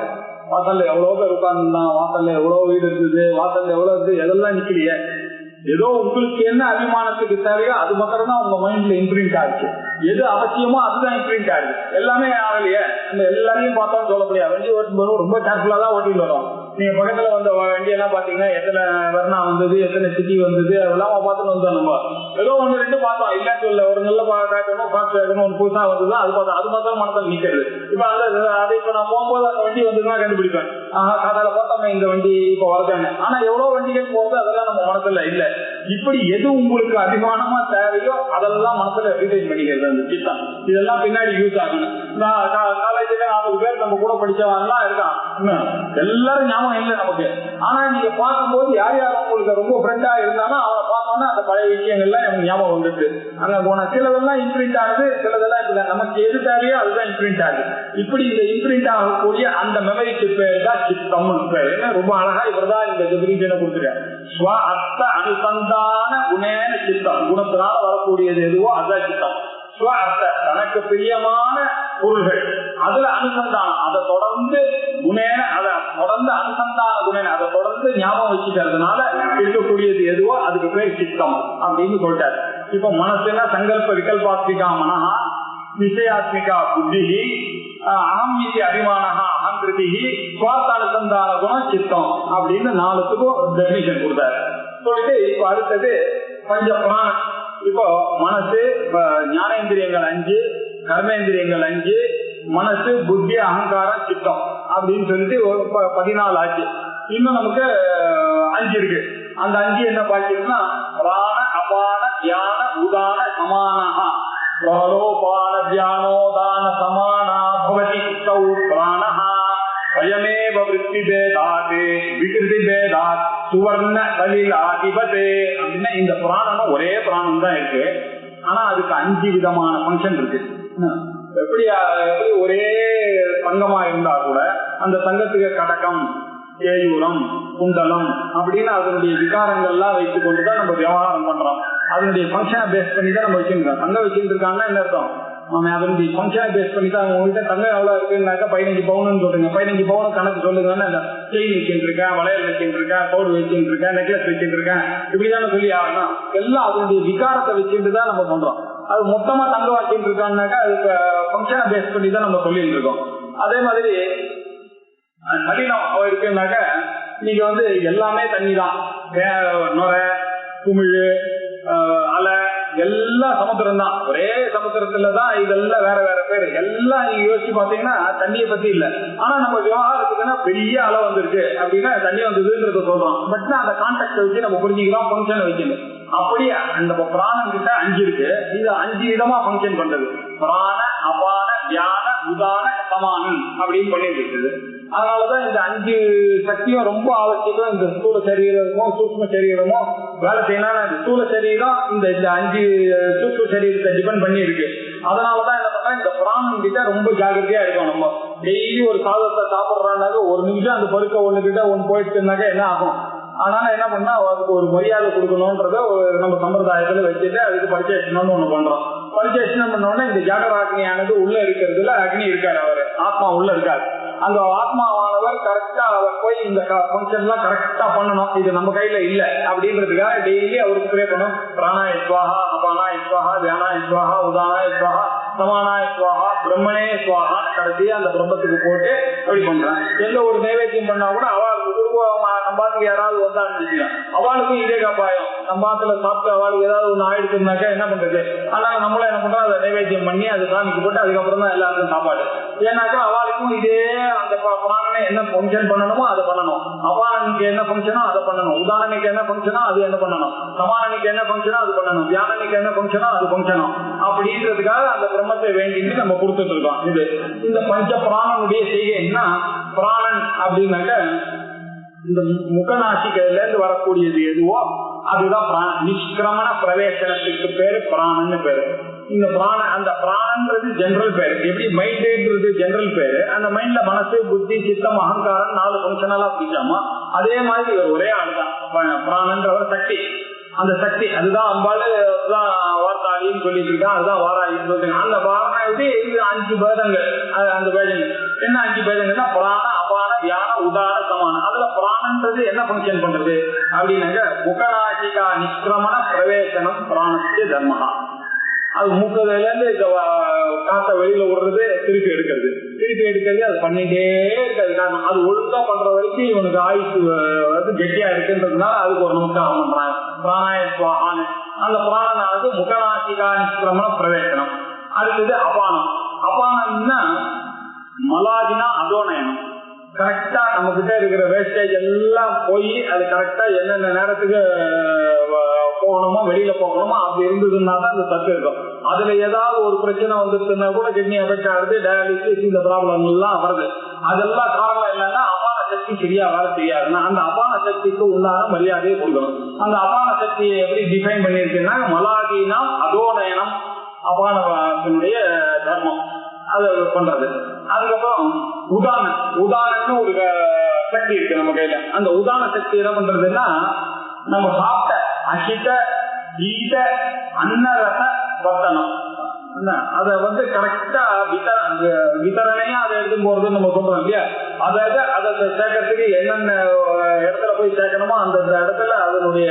வாசல்ல எவ்வளவு பேர் உட்கார்ந்துருந்தான், வாசல்ல எவ்வளவு வீடு இருந்தது, வாசல்ல எவ்வளவு இருந்தது, எதெல்லாம் நிக்கலையே. ஏதோ உங்களுக்கு என்ன அபிமானத்துக்கு தேவையோ அது மட்டும் தான் உங்க மைண்ட்ல இம்ப்ரிண்ட் ஆச்சு. எது அவசியமோ அதுதான் இம்ப்ரிண்ட் ஆகுது. எல்லாமே ஆகலையே. நம்ம எல்லாரையும் பார்த்தோம் சொல்ல முடியாது. வண்டி ஓட்டும் போது ரொம்ப கேர்ஃபுல்லா தான் ஓட்டிட்டு வரோம். நீங்க பக்கத்துல வந்த வண்டி எல்லாம் பாத்தீங்கன்னா எத்தனை வர்ணா வந்தது, எத்தனை சிட்டி வந்தது, அதெல்லாம் பார்த்துட்டு வந்தோம். நம்ம ஏதோ ஒண்ணு ரெண்டு பார்த்தோம், இல்லன்னு சொல்ல. ஒரு நல்ல காட்டணும், ஃபாஸ்ட் வேகணும், ஒரு புதுசா வந்தது அது பார்த்தோம். அது பார்த்தா மனதில் நிக்கிறது. இப்ப அதை இப்ப நான் போகும்போது அந்த வண்டி வந்துதான் கண்டுபிடிப்பேன். கதால பார்த்தோம் இந்த வண்டி இப்ப வரதாங்க. ஆனா எவ்வளவு வண்டிகள் போகுது அதெல்லாம் நம்ம மனசுல இல்ல. இப்படி எது உங்களுக்கு அதிகமானமா தேவையோ அதெல்லாம் மனசுல ரீசைன் பண்ணிக்கிறது அந்த சித்தம். இதெல்லாம் பின்னாடி யூஸ் ஆகணும். காலேஜ்ல 40 பேர் நம்ம கூட படிச்சவங்கலாம் இருக்கான், எல்லாரும் ஞாபகம் இல்லை நமக்கு. ஆனா நீங்க பார்க்கும்போது யார் யார் உங்களுக்கு ரொம்ப ஃப்ரெண்டா இருந்தாலும் அவனை பார்த்தோன்னா அந்த பழைய விஷயங்கள்லாம் எனக்கு ஞாபகம் வந்துட்டு அங்க போன. சிலதெல்லாம் இம்ப்ரிண்ட் ஆகுது, சிலதெல்லாம் இப்ப நமக்கு எது தேவையோ அதுதான் இம்ப்ரிண்ட் ஆகுது. இப்படி இந்த இம்ப்ரிண்ட் ஆகக்கூடிய அந்த மெமரிக்கு பேர் தான் சித்தம்னு பேரு. ரொம்ப அழகா இவர்தான் இந்த டெபினிஷனை கொடுத்துருக்காரு. ஸ்வ அர்த்த அனுசந்தான குணேன சித்தம். குணத்தினால வரக்கூடியது எதுவோ அதுதான் சித்தம். ஸ்வ அர்த்த தனக்கு பிரியமான பொருள்கள், அதுல அனுசந்தானம், அதை தொடர்ந்து குணேன, அதை தொடர்ந்து அனுசந்தான குணேன, அதை தொடர்ந்து ஞாபகம் வச்சுக்கிறதுனால இருக்கக்கூடியது எதுவோ அதுக்கு பேர் சித்தம் அப்படின்னு சொல்லிட்டாரு. இப்ப மனசுனா சங்கல்ப விகல்பாத்மிகா மனஹா, நிச்சயாத்மிகா புத்தி, அகம் இது அபிமானஹா அகங்கிருதி, சுவார்த்த அனுசந்தான குணம் சித்தம் அப்படின்னு 4த்துக்கும் டெபினிஷன் கொடுத்தாரு. சொல்லிட்டு இப்ப அடுத்தது பஞ்ச பிராணம். இப்போ மனசு, ஞானேந்திரியங்கள் 5, கர்மேந்திரியங்கள் 5, மனசு, புத்தி, அகங்காரம், சித்தம் அப்படின்னு சொல்லிட்டு 14 ஆச்சு. இன்னும் நமக்கு 5 இருக்கு. அந்த 5 என்ன பாக்கியம்னா பிராண அபான யான உதான சமானஹா, பிராணோபான தியானோதான சமானா பவதி கௌ பிராணஹா பயமேவ விருத்தி பேதாத் விகிருதி பேதாத் சுவர்ண கலில் ஆதிபதே அப்படின்னா இந்த பிராணம் ஒரே பிராணம் தான் இருக்கு. ஆனா அதுக்கு 5 விதமான ஃபங்க்ஷன் இருக்கு. எப்படி ஒரே தங்கமா இருந்தா கூட அந்த தங்கத்துக்கு கடகம், கேயூரம், குண்டலம் அப்படின்னு அதனுடைய விகாரங்கள்லாம் வைத்துக் கொண்டுதான் நம்ம விவகாரம் பண்றோம். அதனுடைய ஃபங்க்ஷனை பேஸ் பண்ணி தான் நம்ம வச்சுருக்கோம். தங்கம் வச்சுட்டு இருக்காங்கன்னா என்ன அர்த்தம், அதனுடைய ஃபங்க்ஷனை பேஸ் பண்ணி தான் உங்ககிட்ட தங்கம் எவ்வளவு இருக்குன்னாக்கா 15 பவுன் சொல்றீங்க. 15 பவுன் கணக்கு சொல்லுங்கன்னா செயின் வச்சுட்டு இருக்கேன், வளையல் வச்சுட்டு இருக்கேன், தோடு வச்சுட்டு இருக்கேன், நெக்லஸ் வச்சுட்டு இருக்கேன், இப்படிதானே சொல்லி ஆகணும். எல்லாம் அதனுடைய விகாரத்தை வச்சுட்டு தான் நம்ம பண்றோம். அது மொத்தமா தங்கம் வச்சுட்டு இருக்கான்னாக்கா அதுக்கு ஃபங்க்ஷனை பேஸ் பண்ணி தான் நம்ம சொல்லிட்டு இருக்கோம். அதே மாதிரி கடினம் இருக்குன்னாக்க நீங்க எல்லாமே தண்ணி தான், நுரை, குமிழ், அலை எல்லாம் சமுத்திரம் தான். ஒரே சமுத்திரத்துலதான் இதெல்லாம் வேற வேற பேரு. எல்லாம் நீங்க யோசிச்சு பாத்தீங்கன்னா தண்ணியை பத்தி இல்ல. ஆனா நம்ம விவகாரத்துக்குன்னா பெரிய அலை வந்திருக்கு அப்படின்னா தண்ணி வந்ததுன்றத சொல்றோம். பட் அந்த கான்டெக்ட் வச்சு நம்ம புரிஞ்சுக்கலாம், ஃபங்க்ஷனை வச்சுக்கணும். அப்படி அந்த பிராணம் கிட்ட 5 இருக்கு. இது 5 விதமா ஃபங்க்ஷன் பண்றது. பிராண அபான தியான உதான சமானம் அப்படின்னு பண்ணிட்டு இருக்குது. அதனாலதான் இந்த 5 சக்தியும் ரொம்ப அவசியம். இந்த ஸ்தூல சரீரமும் சூக்ம சரீரமும் வேலை செய்யணும். இந்த ஸ்தூல சரீரம் இந்த 5 சூக்ம சரீரத்தை டிபெண்ட் பண்ணி இருக்கு. அதனாலதான் என்ன பண்றேன், இந்த பிராணம் கிட்ட ரொம்ப ஜாகிரதையா இருக்கும். நம்ம டெய்லி ஒரு சாதத்தை சாப்பிடுறாங்க, ஒரு நிமிஷம் அந்த பருக்க ஒண்ணு கிட்ட ஒண்ணு போயிட்டுனாக்க என்ன ஆகும். ஆனால என்ன பண்ணா அதுக்கு ஒரு மரியாதை கொடுக்கணும்ன்றத நம்ம சம்பிரதாயத்துல வச்சுட்டு அதுக்கு பரிச்சேஷனம்னு ஒண்ணு பண்றோம். பரிச்சேஷனம் பண்ணோம்னா இந்த ஜாகராக்னியானது உள்ள இருக்கிறதுல அக்னி இருக்காரு, அவரு ஆத்மா உள்ள இருக்காரு. அந்த ஆத்மாவானவர் கரெக்டா அவர் போய் இந்த ஃபங்க்ஷன் எல்லாம் கரெக்டா பண்ணணும். இது நம்ம கையில இல்ல அப்படின்றதுக்காக டெய்லி அவருக்கு ப்ரே பண்ணணும். பிராணாய ஸ்வாஹா, அபானாய ஸ்வாஹா, தியானாய ஸ்வாஹா, உதானாய ஸ்வாஹா, சமானாய ஸ்வாஹா, பிரம்மனே ஸ்வாஹா, கடைசியா அந்த பிரம்மத்துக்கு போட்டு அப்படி பண்றேன். எந்த ஒரு நைவேத்தியம் பண்ணா கூட அவளுக்கு நம்பாத்துக்கு யாராவது வந்தான்னு அவளுக்கும் இதே கபாயம். நம்பாத்துல சாப்பிட்டு அவளுக்கு ஏதாவது ஒண்ணு ஆயிடுச்சுனாக்கா என்ன பண்றது. ஆனா நம்மள என்ன பண்றோம், அதை நைவேத்தியம் பண்ணி அது சாமிக்கு போட்டு அதுக்கப்புறம் தான் எல்லாருக்கும் சாப்பாடு. ஏன்னாக்கா அவளுக்கும் இதே அந்த பிராணனை என்ன ஃபங்க்ஷன் பண்ணணுமோ அதை பண்ணணும், அபானனுக்கு என்ன ஃபங்க்ஷனோ அதை பண்ணணும், உதாரணனுக்கு என்ன ஃபங்க்ஷனோ அது என்ன பண்ணணும், சமானனுக்கு என்ன ஃபங்க்ஷனோ அது பண்ணணும், வியானனுக்கு என்ன ஃபங்க்ஷனோ அது ஃபங்க்ஷனும் அப்படின்றதுக்காக அந்த பிரம்மத்தை வேண்டிட்டு நம்ம கொடுத்துட்டு இருக்கோம். இது இந்த பஞ்ச பிராணனுடைய செய்கை என்ன? பிராணன் அப்படின்னாக்க இந்த முகநாசிகள்ல இருந்து வரக்கூடியது எதுவோ அதுதான் நிஷ்கிரமண பிரவேசனத்துக்கு பேரு பிராணன்னு பேரு. இந்த அந்த பிராணன்றது ஜெனரல் பேரு. எப்படி மைண்ட்ன்றது ஜெனரல் பேரு, அந்த மைண்ட்ல மனசு புத்தி சித்தம் அகங்காரம் 4 ஃபங்க்ஷனலா பிடிச்சாமா அதே மாதிரி ஒரே ஆளுதான் பிராணன்றவர் சக்தி. அந்த சக்தி அதுதான் அம்பாள் வார்த்தாளின்னு சொல்லிட்டு இருக்கா, அதுதான் வாராயின்னு சொல்லிட்டு. அந்த வாராயி 5 பேதங்கள். அந்த பேதங்கள் என்ன 5 பேதங்கள்னா பிராண அபான வியான உதான சமானம். அதுல பிராணன்றது என்ன ஃபங்க்ஷன் பண்றது அப்படின்னாக்க முகநாசிகா நிஷ்கிரமண பிரவேசனம் பிராணத்துக்கு தர்மஹா. அது மூக்கதுல இருந்து காத்த வெளியில விடுறது, திருப்பி எடுக்கிறது அது பண்ணிட்டே இருக்காது. காரணம் அது ஒழுங்கா பண்ற வரைக்கும் இவனுக்கு ஆயுசு வந்து கெட்டியா இருக்குன்றதுனால அதுக்கு ஒரு நமஸ்காரம் பண்றாங்க பிராணாயத்வான்னு. அந்த பிராணனானது முகநாசிகா நிஷ்கிரமண பிரவேசனம். அடுத்தது அபானம். அபானம்னா மலாதினா அதோநயனம். கரெக்டா நம்ம கிட்ட இருக்கிற வேஸ்டேஜ் எல்லாம் போய் அது கரெக்டா என்னென்ன நேரத்துக்கு போகணுமோ வெளியில போகணுமோ அப்படி இருந்ததுன்னா தான் அந்த சத்து இருக்கும். அதுல ஏதாவது ஒரு பிரச்சனை வந்துருச்சுன்னா கூட கிட்னி அஃபெக்ட் ஆகுது, டயாலிசிஸ், இந்த ப்ராப்ளம் எல்லாம் வருது. அதெல்லாம் காரணம் என்னன்னா அபான சக்தி சரியா வேலை செய்யாதுன்னா அந்த அபான சக்திக்கு உண்டான மரியாதையை கொடுக்கணும். அந்த அபான சக்தியை எப்படி டிஃபைன் பண்ணிருக்குன்னா மலாதீனா அதோநயனம் அபானத்தினுடைய தர்மம் அது பண்றது. அதுக்கப்புறம் உதாரணம்னு ஒரு சக்தி இருக்கு நம்ம கையில. அந்த உதான சக்தி என்ன பண்றதுன்னா நம்ம சாப்பிட்ட அசிட்ட ஈட்ட அன்னரச வர்த்தனம் அதை வந்து கரெக்டா விதரணையா அதை எடுத்து போறதுன்னு நம்ம சொல்றோம் இல்லையா. அதாவது அதை சேர்க்கறதுக்கு என்னென்ன இடத்துல போய் சேர்க்கணுமோ அந்த இடத்துல அதனுடைய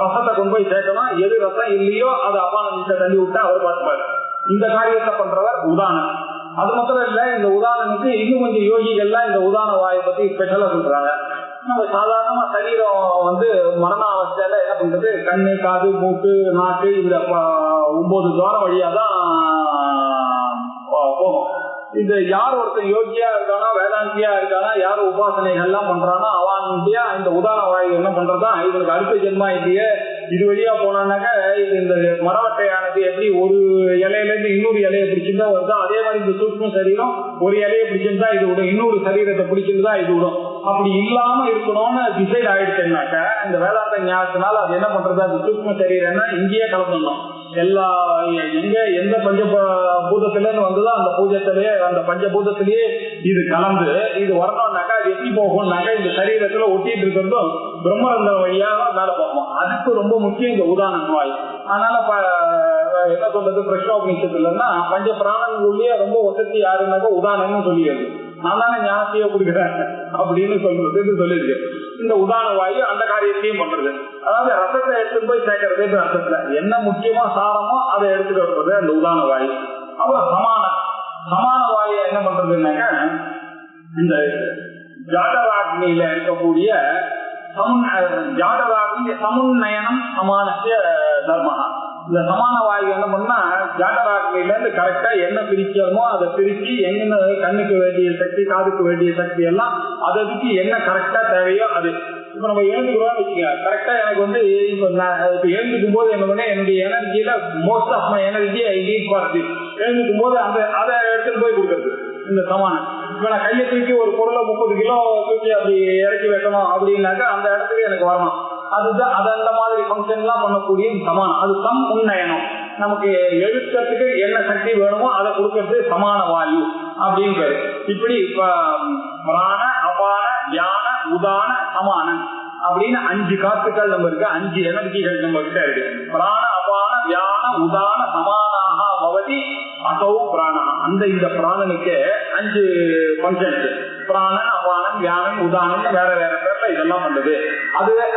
ரசத்தை கொண்டு போய் சேர்க்கணும். எது ரசம் இல்லையோ அதை அப்பான தள்ளி விட்டு அவர் பார்த்துப்பாரு. இந்த காரியத்தை பண்றவர் உதாரணம். அது மாத்திரம் இல்ல, இந்த உதாரணத்துக்கு இன்னும் கொஞ்சம் யோகிகள்லாம் இந்த உதாரண வாயை பத்தி ஸ்பெஷலா சொல்றாங்க. நம்ம சாதாரணமா சரீரம் வந்து மரண அவஸ்தையில என்ன பண்றது, கண்ணு காது மூக்கு நாக்கு இந்த 9 துவாரம் வழியாதான் போகும். இது யார் ஒருத்தர் யோகியா இருக்கானா வேதாந்தியா இருக்கானா யார் உபாசனைகள் எல்லாம் பண்றானா அவன்கிட்டயா இந்த உதாரண வாயு என்ன பண்றதா இவனுக்கு அடுத்த ஜென்மா இல்லையே இது வழியா போனான்னாக்க இது இந்த மரவட்டையானது எப்படி ஒரு இலையில இருந்து இன்னொரு இலையை பிடிச்சிருந்தா வருதா அதே மாதிரி இந்த சூக்ஷ்ம சரீரம் ஒரு இலையை பிடிச்சிருந்தா இது விடும், இன்னொரு சரீரத்தை பிடிச்சிருந்தா இது விடும். அப்படி இல்லாம இருக்கணும்னு டிசைட் ஆயிடுச்சுன்னாக்க இந்த வேதாந்த ஞானத்தினால அது என்ன பண்றது, அந்த சூக்ஷ்ம சரீரம்னா இங்கேயே கலந்துடணும். எல்லா எந்த பஞ்சபூதத்துல இருந்து வந்ததோ அந்த பூஜத்திலேயே அந்த பஞ்சபூதத்திலேயே இது கலந்து இது வரணும்னாக்கா அது எப்படி போகும்னாக்கா இந்த சரீரத்துல ஒட்டிட்டு இருக்கிறதும் பிரம்மரந்தம் வழியாக மேல போகும். அதுக்கு ரொம்ப முக்கியம் இந்த உதாரண நோய். அதனால என்ன சொல்றது, பிரஷ்னோபனிஷத்துலன்னா பஞ்ச பிராணங்களுடைய ரொம்ப வசதி யாருன்னாக்கா உதாரணம்னு சொல்லிடுது. நான் தானே ஞானத்தையே கொடுக்குறேன் அப்படின்னு சொல்லிருக்கு. இந்த உதாரண வாயு அந்த காரியத்தையும் பண்றது. அதாவது ரசத்தை எடுத்துட்டு போய் சேர்க்கறது ரசத்துல என்ன முக்கியமா சாரமோ அதை எடுத்துட்டு வர்றது அந்த உதாரண வாயு. அப்புறம் சமான வாயு என்ன பண்றதுன்னாக்க இந்த ஜாடராக்னியில இருக்கக்கூடிய ஜாடராக்னி சமுன்னயனம் சமானசிய தர்மஹா. இந்த சமான வாயு என்ன பண்ணா ஜாடராக்னில இருந்து கரெக்டா என்ன பிரிக்கணுமோ அதை பிரிச்சு எங்க கண்ணுக்கு வேண்டிய சக்தி காதுக்கு வேண்டிய சக்தி எல்லாம் அதுக்கு என்ன கரெக்டா தேவையோ அது. இப்ப நம்ம எழுந்துக்கிறோம் வச்சுக்கோங்க, கரெக்டா எனக்கு வந்து இப்ப எழுந்துக்கும் போது என்ன பண்ண என்னுடைய எனர்ஜியில most of my energy I need for this. எழுந்துக்கும் போது அதை எடுத்துட்டு போய் கொடுக்கறது இந்த சமானம். இப்ப நான் கையை தூக்கி ஒரு பொருளை 30 கிலோ தூக்கி அப்படி இறக்கி வைக்கணும் அப்படின்னாக்கா அந்த இடத்துக்கு எனக்கு வரணும். அதுதான் அது அந்த மாதிரி ஃபங்க்ஷன் எல்லாம் பண்ணக்கூடிய சமானம். அது சம் உன்னயனம். நமக்கு எழுத்துறதுக்கு என்ன சக்தி வேணுமோ அதை கொடுக்கறது சமான வாயு அப்படின்னு பேரு. இப்படி பிராண அபான தியான உதான சமானம் அப்படின்னு 5 காத்துக்கள் நம்ம இருக்கு, 5 எனர்ஜிகள் நம்ம கிட்ட இருக்கு. பிராண அபான தியான உதான சமானாக பவதி அசௌ பிராணா. இந்த பிராணனுக்கு 5 ஃபங்க்ஷன் இருக்கு. பிராணன் அபானம் தியானம் உதானம் வேற வேற பேர்ல இதெல்லாம் பண்றது.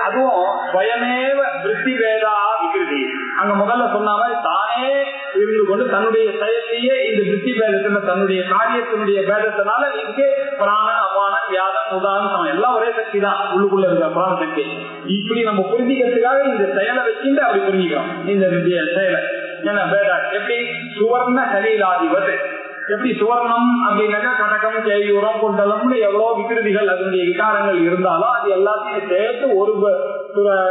அதுவும் ஸ்வயமேவ விருத்தி வேதா விகிருதி. அங்க முதல்ல சொன்ன மாதிரி தானே இருந்து கொண்டு தன்னுடைய செயலையே இந்த விருத்தி பேதத்துல தன்னுடைய காரியத்தினுடைய பேதத்தினால இதுக்கு பிராணன் அபானம் தியானம் உதானம் எல்லாம் ஒரே சக்தி தான் உள்ளுக்குள்ள இருக்கிற பிராண சக்தி. இப்படி நம்ம புரிஞ்சுக்கிறதுக்காக இந்த செயலை வச்சுட்டு அப்படி புரிஞ்சுக்கிறோம் இந்த செயலை. ஏன்னா வேதா எப்படி சுவர்ண சரீராதிபதி எப்படி சுவர்ணம் அப்படின்னாக்கா கடகம், கேயூரம், குண்டலம்னு எவ்வளவு விகிருதிகள் அதனுடைய விகாரங்கள் இருந்தாலும் அது எல்லாத்தையும் சேர்த்து ஒரு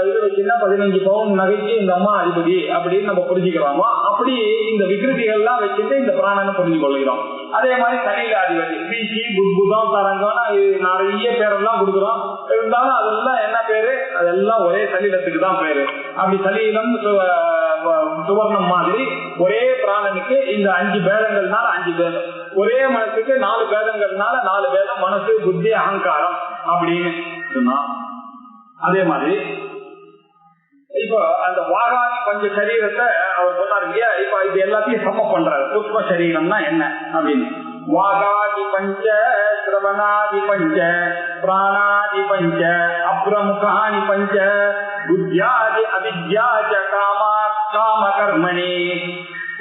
இது வச்சுன்னா 15 பவுன் நகைக்கு இந்த அம்மா அதிபதி அப்படின்னு நம்ம புரிஞ்சுக்கிறோமோ, அப்படி இந்த விகிருதிகள்லாம் வச்சுட்டு இந்த பிராணனை புரிஞ்சு கொள்கிறோம். அதே மாதிரி சரீராதிபதி வீசி, புத்புதம், தரங்கம் நிறைய பேரெல்லாம் கொடுக்குறோம். இருந்தாலும் அதெல்லாம் என்ன பேரு? அதெல்லாம் ஒரே சரீரத்துக்கு தான் பேரு. அப்படி சரீரம் சுவர்ணம் மாதிரி ஒரே பிராணனுக்கு இந்த 5 பேதங்கள்னால 5 பேதம், ஒரே மனசுக்கு 4 பேதங்கள்னால 4 பேதம், மனசு, புத்தி, அகங்காரம் அப்படின்னு சொன்னா. அதே மாதிரி இப்போ அந்த வாகாதி பஞ்ச சரீரத்தை அவர் சொன்னார் இல்லையா, இப்ப இது எல்லாத்தையும் சம பண்றாரு. சூக்ஷ்ம சரீரம்னா என்ன அப்படின்னு, வாகாதி பஞ்ச, சிரவணாதி பஞ்ச, பிராணாதி பஞ்ச, அப்ரமுகானி பஞ்ச, புத்தியாதி அவித்யாஜ காமா காம கர்மணி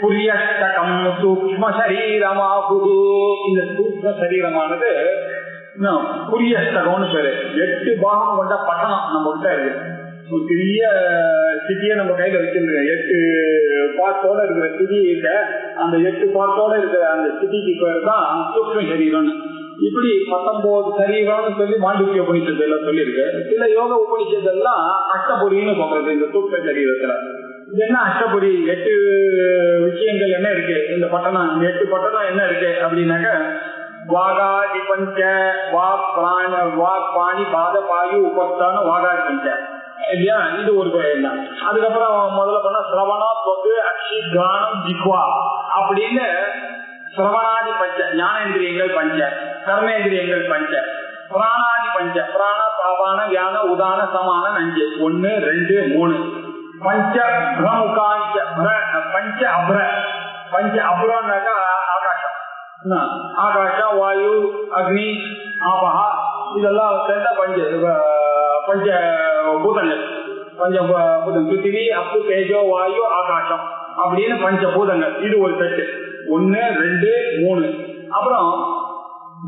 புரியஷ்டகம் சூக்ஷ்ம சரீரமாகு. இந்த சூக்ஷ்ம சரீரமானது புரியஷ்டகம்னு பேரு. 8 பாகம் கொண்ட பட்டணம் நம்ம கிட்ட இருக்கு. ஒரு பெரிய சிட்டியை நம்ம கையில வச்சிருக்க 8 பார்ட்டோட இருக்கிற சிட்டி இருக்க, அந்த 8 பார்ட்டோட இருக்கிற அந்த சிட்டிக்கு பேர் தான் சூக்ஷ்ம சரீரம். இப்படி 19 சரீரம்னு சொல்லி மாண்டூக்கிய உபனிஷத்து எல்லாம் சொல்லியிருக்கு. சில யோக உபனிஷத்து எல்லாம் அஷ்டபுரின்னு சொல்றது இந்த சூக்ஷ்ம சரீரத்துல. இது என்ன அஷ்டபுரி? 8 விஷயங்கள் என்ன இருக்கு இந்த பட்டணம்? 8 பட்டணம் என்ன இருக்கு அப்படின்னாக்க, வாகாதி பஞ்ச, வாக் பாணி பாத பாயு உபஸ்தான வாகாதி பஞ்ச இல்லையா, இது ஒரு கோயில் தான். அதுக்கப்புறம் முதல்ல பண்ண சிரவணா, தொகு, அக்ஷி, கிரானம், ஜிக்வா அப்படின்னு சிரவணாதி பஞ்ச, ஞானேந்திரியங்கள் பஞ்ச, கர்மேந்திரியங்கள் பஞ்ச, பிராணாதி பஞ்ச, பிராண, பாவான, வியான, உதான, சமான 5, 1 2 3, பஞ்ச பிரமுகாஞ்ச, பஞ்ச அப்ர, பஞ்ச அப்ரன்னாக்கா ஆகாசம், ஆகாசம், வாயு, அக்னி, ஆபஹா இதெல்லாம் சேர்ந்த பஞ்ச பூதங்கள். பஞ்சபூதம் பிருத்திவி, அப்பு, தேஜோ, வாயு, ஆகாசம் அப்படின்னு பஞ்சபூதங்கள். இது ஒரு செட்டு. 1 2 3. அப்புறம்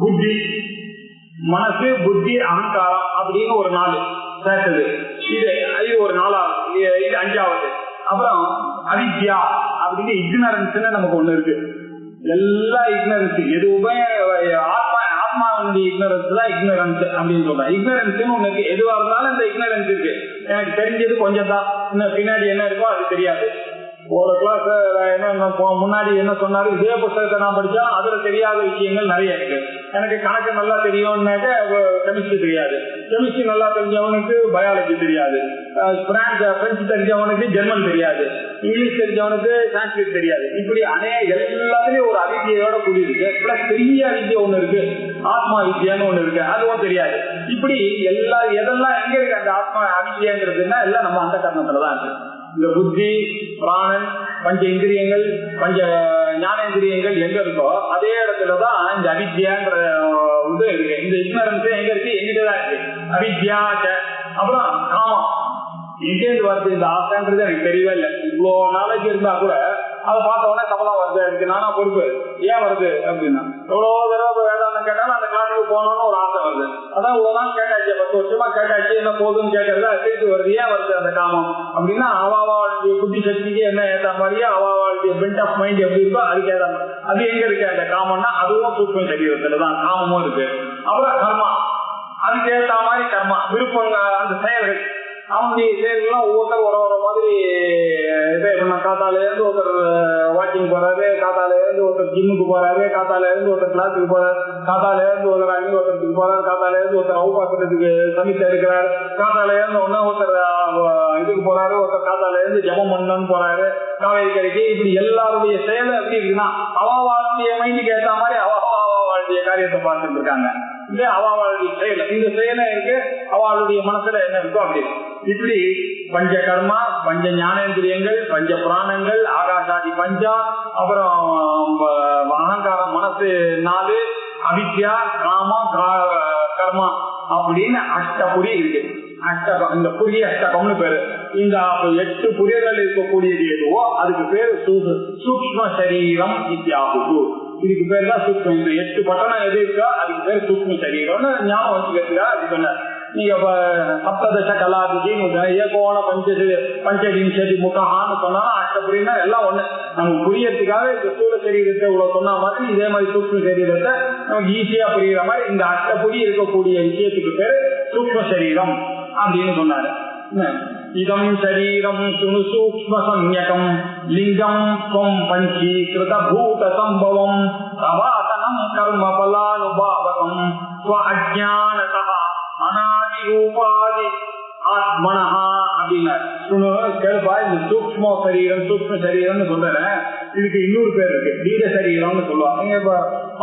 புத்தி, மனசு, புத்தி, அகங்காரம் அப்படின்னு ஒரு 4 சேர்த்தது. இது ஒரு 4வது, இது 5வது. அப்புறம் அவித்யா அப்படின்னு இக்னரன்ஸ்ன்னு நமக்கு ஒண்ணு இருக்கு. எல்லா இக்னரன்ஸ் எதுவுமே ஆத்மாவுடைய இக்னரன்ஸ் தான் இக்னரன்ஸ் அப்படின்னு சொல்றேன். இக்னரன்ஸ் ஒண்ணு இருக்கு, எதுவா இருந்தாலும் இந்த இக்னரன்ஸ் இருக்கு. எனக்கு தெரிஞ்சது கொஞ்சம் தான், இன்னும் பின்னாடி என்ன இருக்கோ அது தெரியாது. ஒரு கிளாஸ் என்ன முன்னாடி என்ன சொன்னாரு, இதே புத்தகத்தை நான் படிச்சா அதுல தெரியாத விஷயங்கள் நிறைய இருக்கு. எனக்கு கணக்கு நல்லா தெரியும்னாக்க கெமிஸ்ட்ரி தெரியாது, கெமிஸ்ட்ரி நல்லா தெரிஞ்சவனுக்கு பயாலஜி தெரியாது, பிரெஞ்சு தெரிஞ்சவனுக்கு ஜெர்மன் தெரியாது, இங்கிலீஷ் தெரிஞ்சவனுக்கு சான்ஸ்கிரிட் தெரியாது. இப்படி எல்லாத்துலயும் ஒரு அவித்தியோட கூடி இருக்கு. பிளஸ் பெரிய அவித்தியை ஒண்ணு இருக்கு, ஆத்மா வித்தியான்னு ஒண்ணு இருக்கு, அதுவும் தெரியாது. இப்படி எதெல்லாம் எங்க இருக்கு அந்த ஆத்மா அவித்தியங்கிறதுனா எல்லாம் நம்ம அந்த கர்மத்துலதான் இருக்கு. இந்த புத்தி, பிராணன், பஞ்ச இந்திரியங்கள், பஞ்ச ஞானேந்திரியங்கள் எங்க இருக்கோ அதே இடத்துலதான் இந்த அவித்யான்ற இது இருக்கு. இந்த இக்னரன்ஸ் எங்க இருக்கு? எங்கிட்டதான் இருக்கு அவித்யா. அப்புறம் காமம் எங்கேருந்து வருது இந்த ஆசைன்றது எனக்கு தெரியவே இல்லை. இவ்வளவு நாளைக்கு இருந்தா கூட அதை பார்த்த உடனே கமலம் வருது, எனக்கு நானா பொறுப்பு, ஏன் வருது அப்படின்னா எவ்வளவு தடவை வேதாந்தம் கேட்டாலும் அந்த கிளாஸுக்கு போகணும்னு ஒரு ஆசை வருது. அதான் இவ்வளவு நாள் கேட்டாச்சு, 10 வருஷமா கேட்டாச்சு, என்ன போதும்னு கேட்கறதா திருப்பி வருது. ஏன் வருது அந்த காமம் அப்படின்னா அவாவாளுடைய புத்தி சக்திக்கு என்ன ஏற்ற மாதிரியே அவாவாளுடைய பென்ட் ஆஃப் மைண்ட் எப்படி இருக்கோ அதுக்கு ஏற்ற மாதிரி. அது எங்க இருக்கு அந்த காமம்னா அதுவும் சூக்ஷ்ம சரீரத்துலதான் காமமும் இருக்கு. அப்புறம் கர்மா, அதுக்கு ஏற்ற மாதிரி கர்மா விருப்பங்க, அந்த செயல்கள், அவனுடைய செயல்கள்லாம் ஒவ்வொருத்தர் ஒரு மாதிரி. காத்தால இருந்து ஒருத்தர் வாக்கிங் போறாரு, காத்தால இருந்து ஒருத்தர் ஜிம்முக்கு போறாரு, காத்தால இருந்து ஒருத்தர் கிளாஸுக்கு போறாரு, காத்தால இருந்து ஒருத்தர் அங்கே ஒருத்தருக்கு போறாரு, காத்தால இருந்து ஒருத்தர் அவுபாசத்துக்கு சமித்த இருக்கிறாரு, காத்தால இருந்து ஒன்னு ஒருத்தர் இதுக்கு போறாரு, ஒருத்தர் காத்தால இருந்து ஜபம் பண்ணணும்னு போறாரு காவேரி கரைக்கு. இப்படி எல்லாருடைய செயல் எப்படி இருக்குன்னா அவாவாளுடைய மைண்டுக்கு ஏற்ற மாதிரி அவாவாளுடைய காரியத்தை பார்த்துட்டு இருக்காங்க. இது அவாவாளுடைய செயல், இந்த செயலை இருக்கு, அவளுடைய மனசுல என்ன இருக்கோ அப்படி. இப்படி பஞ்ச கர்மா, பஞ்ச ஞானேந்திரியங்கள், பஞ்ச பிராணங்கள், ஆகாசாதி பஞ்சா, அப்புறம் அகங்காரம் மனசு 4, அவித்யா, காமம், கர்மா அப்படின்னு அஷ்டபுரி இருக்கு. அஷ்டகம், இந்த புரிய அஷ்டகம்னு பேரு. இந்த 8 புரியர்கள் இருக்கக்கூடியது எதுவோ அதுக்கு பேரு சூக்ஷ்ம சரீரம் இத்தியாகு. இதுக்கு பேர் தான் சூக்ஷ்மம். இந்த 8 பட்டணம் எது இருக்கோ அதுக்கு பேர் சூக்ஷ்ம சரீரம்னு ஞாபகம் வச்சுக்கிறதுக்கா அது சொன்னார். நீங்க சப்ததச கலாதின்னு ஏகோண பஞ்சவிம்சதி முகஹான்னு சொன்னாலும் அஷ்டபுரின்னா எல்லாம் ஒண்ணு. நமக்கு புரியறதுக்காக இந்த ஸ்தூல சரீரத்தை இவ்வளவு சொன்ன மாதிரி இதே மாதிரி சூக்ஷ்ம சரீரத்தை நமக்கு ஈஸியா புரியுற மாதிரி இந்த அஷ்டபுரி இருக்கக்கூடிய விஷயத்துக்கு பேரு சூக்ஷ்ம சரீரம் அப்படின்னு சொன்னாரு. இதம் சரீரம் சுனு சூக்ஷ்ம சம்யகம் லிங்கம் ஸ்வம் பஞ்சீகிருத பூத சம்பவம் தவாசனம் கர்ம பலானுபாவகம் ஸ்வஅஜ்ஞானதஹ அநாதி ரூபாதி ஆத்மனஹா அப்படின்னாரு. கேளுப்பா, இந்த சூக்ஷ்ம சரீரம்னு சொல்றேன். இதுக்கு இன்னொரு பேர் இருக்கு, லிங்க சரீரம்னு சொல்லுவாங்க. இப்ப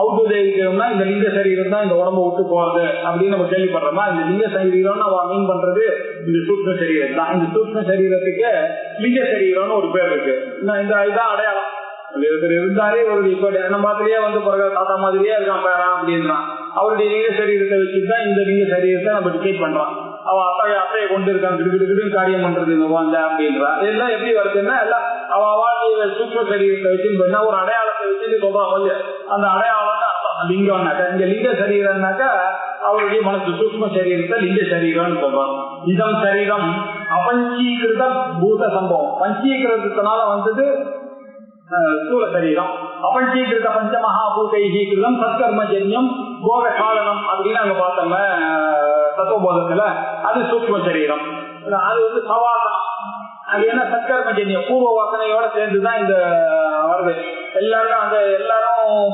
ஔதுதேவிகம்னா இந்த லிங்க சரீரம் தான் இந்த உடம்பை விட்டு போறது அப்படின்னு நம்ம கேள்விப்படுறோமா. இந்த லிங்க சரீரம்னு அவ மீன் பண்றது இந்த சூக்ஷ்ம சரீரம் தான். இந்த சூக்ஷ்ம சரீரத்துக்கு லிங்க சரீரம்னு ஒரு பேர் இருக்கு. இந்த இதான் அடையாளம். இருந்தாரே இவருடைய இப்ப நம்ம மாதிரியே பிறகு தாத்தா மாதிரியே இருக்கான் பேரான் அப்படின்றான். அவருடைய லிங்க சரீரத்தை வச்சுதான் இந்த லிங்க சரீரத்தை நம்ம டிசைட் பண்றான். அவ அத்தையை கொண்டு இருக்கான், கிடுக்கிட்டு காரியம் பண்றது இந்த அப்படின்றா. இதெல்லாம் எப்படி வருதுன்னா எல்லாம் அவ வாழ்க்கைய சூக்ஷ்ம சரீரத்தை வச்சுன்னு ஒரு அடையாளத்தை வச்சுட்டு சொல்றான். அந்த அடையாளம் லிங்கம்னாக்கா, இங்க லிங்க சரீரம்னாக்கா அவருடைய மனசு சூக்ஷ்ம சரீரத்தை லிங்க சரீரம்னு சொல்றான். இதம் சரீரம் அபஞ்சீகிருத பூத சம்பவம். பஞ்சீகிருதத்தினால வந்தது ஸ்தூல சரீரம். அபஞ்சீகிருத பஞ்சமகாபூதைகீகிருதம் சத்கர்மஜன்யம் கோகசாலனம் அப்படின்னு அங்க பார்த்தோம் தத்துவபோதத்துல. அது சூக்ஷ்ம சரீரம். அது சவாசனம். அது என்ன சத்கர்மஜன்யம் பூர்வ வாசனையோட சேர்ந்துதான் இந்த வருது. எல்லாரும்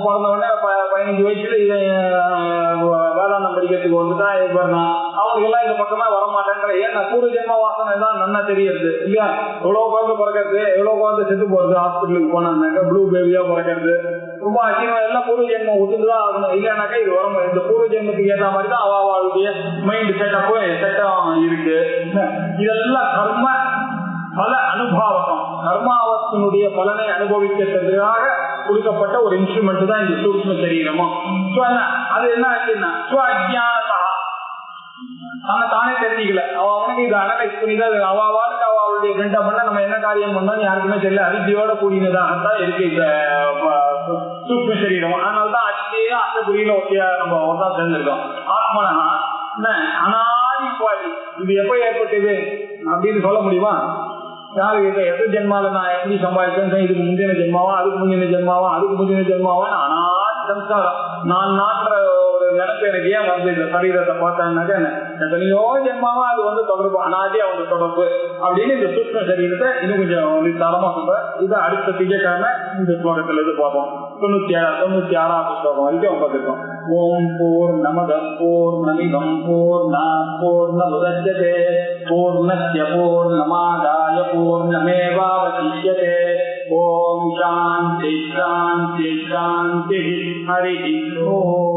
பிறந்த உடனே 15 வயசுல வேதாந்தம் படிக்கிறதுக்கு வந்துதான் இருப்பாருனா அவங்க எல்லாம் இந்த பக்கமா வரமாட்டேங்கிற. ஏன்னா பூர்வ ஜென்ம வாசனை தான் நல்லா தெரியுது இல்லையா. எவ்வளவு குழந்தை பிறக்கிறது, எவ்வளவு குழந்தை செத்து போறது, ஹாஸ்பிட்டலுக்கு போனாங்கனாக்கா ப்ளூ பேபியா பிறக்கிறது ரொம்ப அசிங்கம். எல்லாம் பூர்வ ஜென்மம் ஒத்துந்துதான் ஆகணும். இல்லைன்னாக்கா இது வரும். இந்த பூர்வ ஜென்மத்துக்கு ஏற்ற மாதிரி தான் அவளுடைய மைண்ட் செட்டப்பும் இருக்கு. இதெல்லாம் கர்ம பல அனுபவம், கர்மாவத்தினுடைய பலனை அனுபவிக்கிறதுக்காக கொடுக்கப்பட்ட ஒரு இன்ஸ்ட்ருமெண்ட் தான் இந்த சூக்ஷ்ம சரீரமும். அது என்ன ஆச்சுன்னா தானே தெரிஞ்சுக்கல. அவனுக்கு இது அனலைஸ் பண்ணிதான் அவளுக்கு அவளுடைய ஃப்ரெண்டா பண்ண நம்ம என்ன காரியம் பண்ணோம் யாருக்குமே தெரியல. அரிசியோட கூடினதாகத்தான் இருக்கு இந்த சூக்ஷ்ம சரீரம். அதனாலதான் அரிசியே அஷ்டபுரியில ஒத்தியா நம்ம ஒன்றா தெரிஞ்சிருக்கோம். ஆத்மனா அனாதி உபாதி. இது எப்ப ஏற்பட்டது அப்படின்னு சொல்ல முடியுமா? யாருக்கு எத்தனை ஜென்மால நான் எப்படி சம்பாதிச்சேன், இதுக்கு முந்தின ஜென்மாவா, அதுக்கு முந்தின ஜென்மாவா, அதுக்கு முந்தின ஜென்மாவா, அனாதி சம்சாரம். நான் நாட்டுற ஒரு நினைப்பு எனக்கு ஏன் வந்து இந்த சரீரத்தை பார்த்தாங்கன்னாக்கா எத்தனையோ ஜென்மாவா அது தொடர்பு, அனாதியா அவங்க தொடர்பு அப்படின்னு இந்த சூக்ஷ்ம சரீரத்தை இன்னும் கொஞ்சம் தரமா சொல்ற. இது அடுத்த திங்கட்கிழமை இந்த ஸ்லோகத்துல இது பார்ப்போம். 96ஆம் ஸ்லோகம் வரைக்கும் பார்த்துருக்கோம். ஓம் பூர்ணமத பூர்ணமிதம் பூர்ணாத் பூர்ணமுதச்யதே பூர்ணஸ்ய பூர்ணமாதாய பூர்ணமேவாவசிஷ்யதே. ஓம் சாந்தி சாந்தி சாந்தி. ஹரி ஓம்.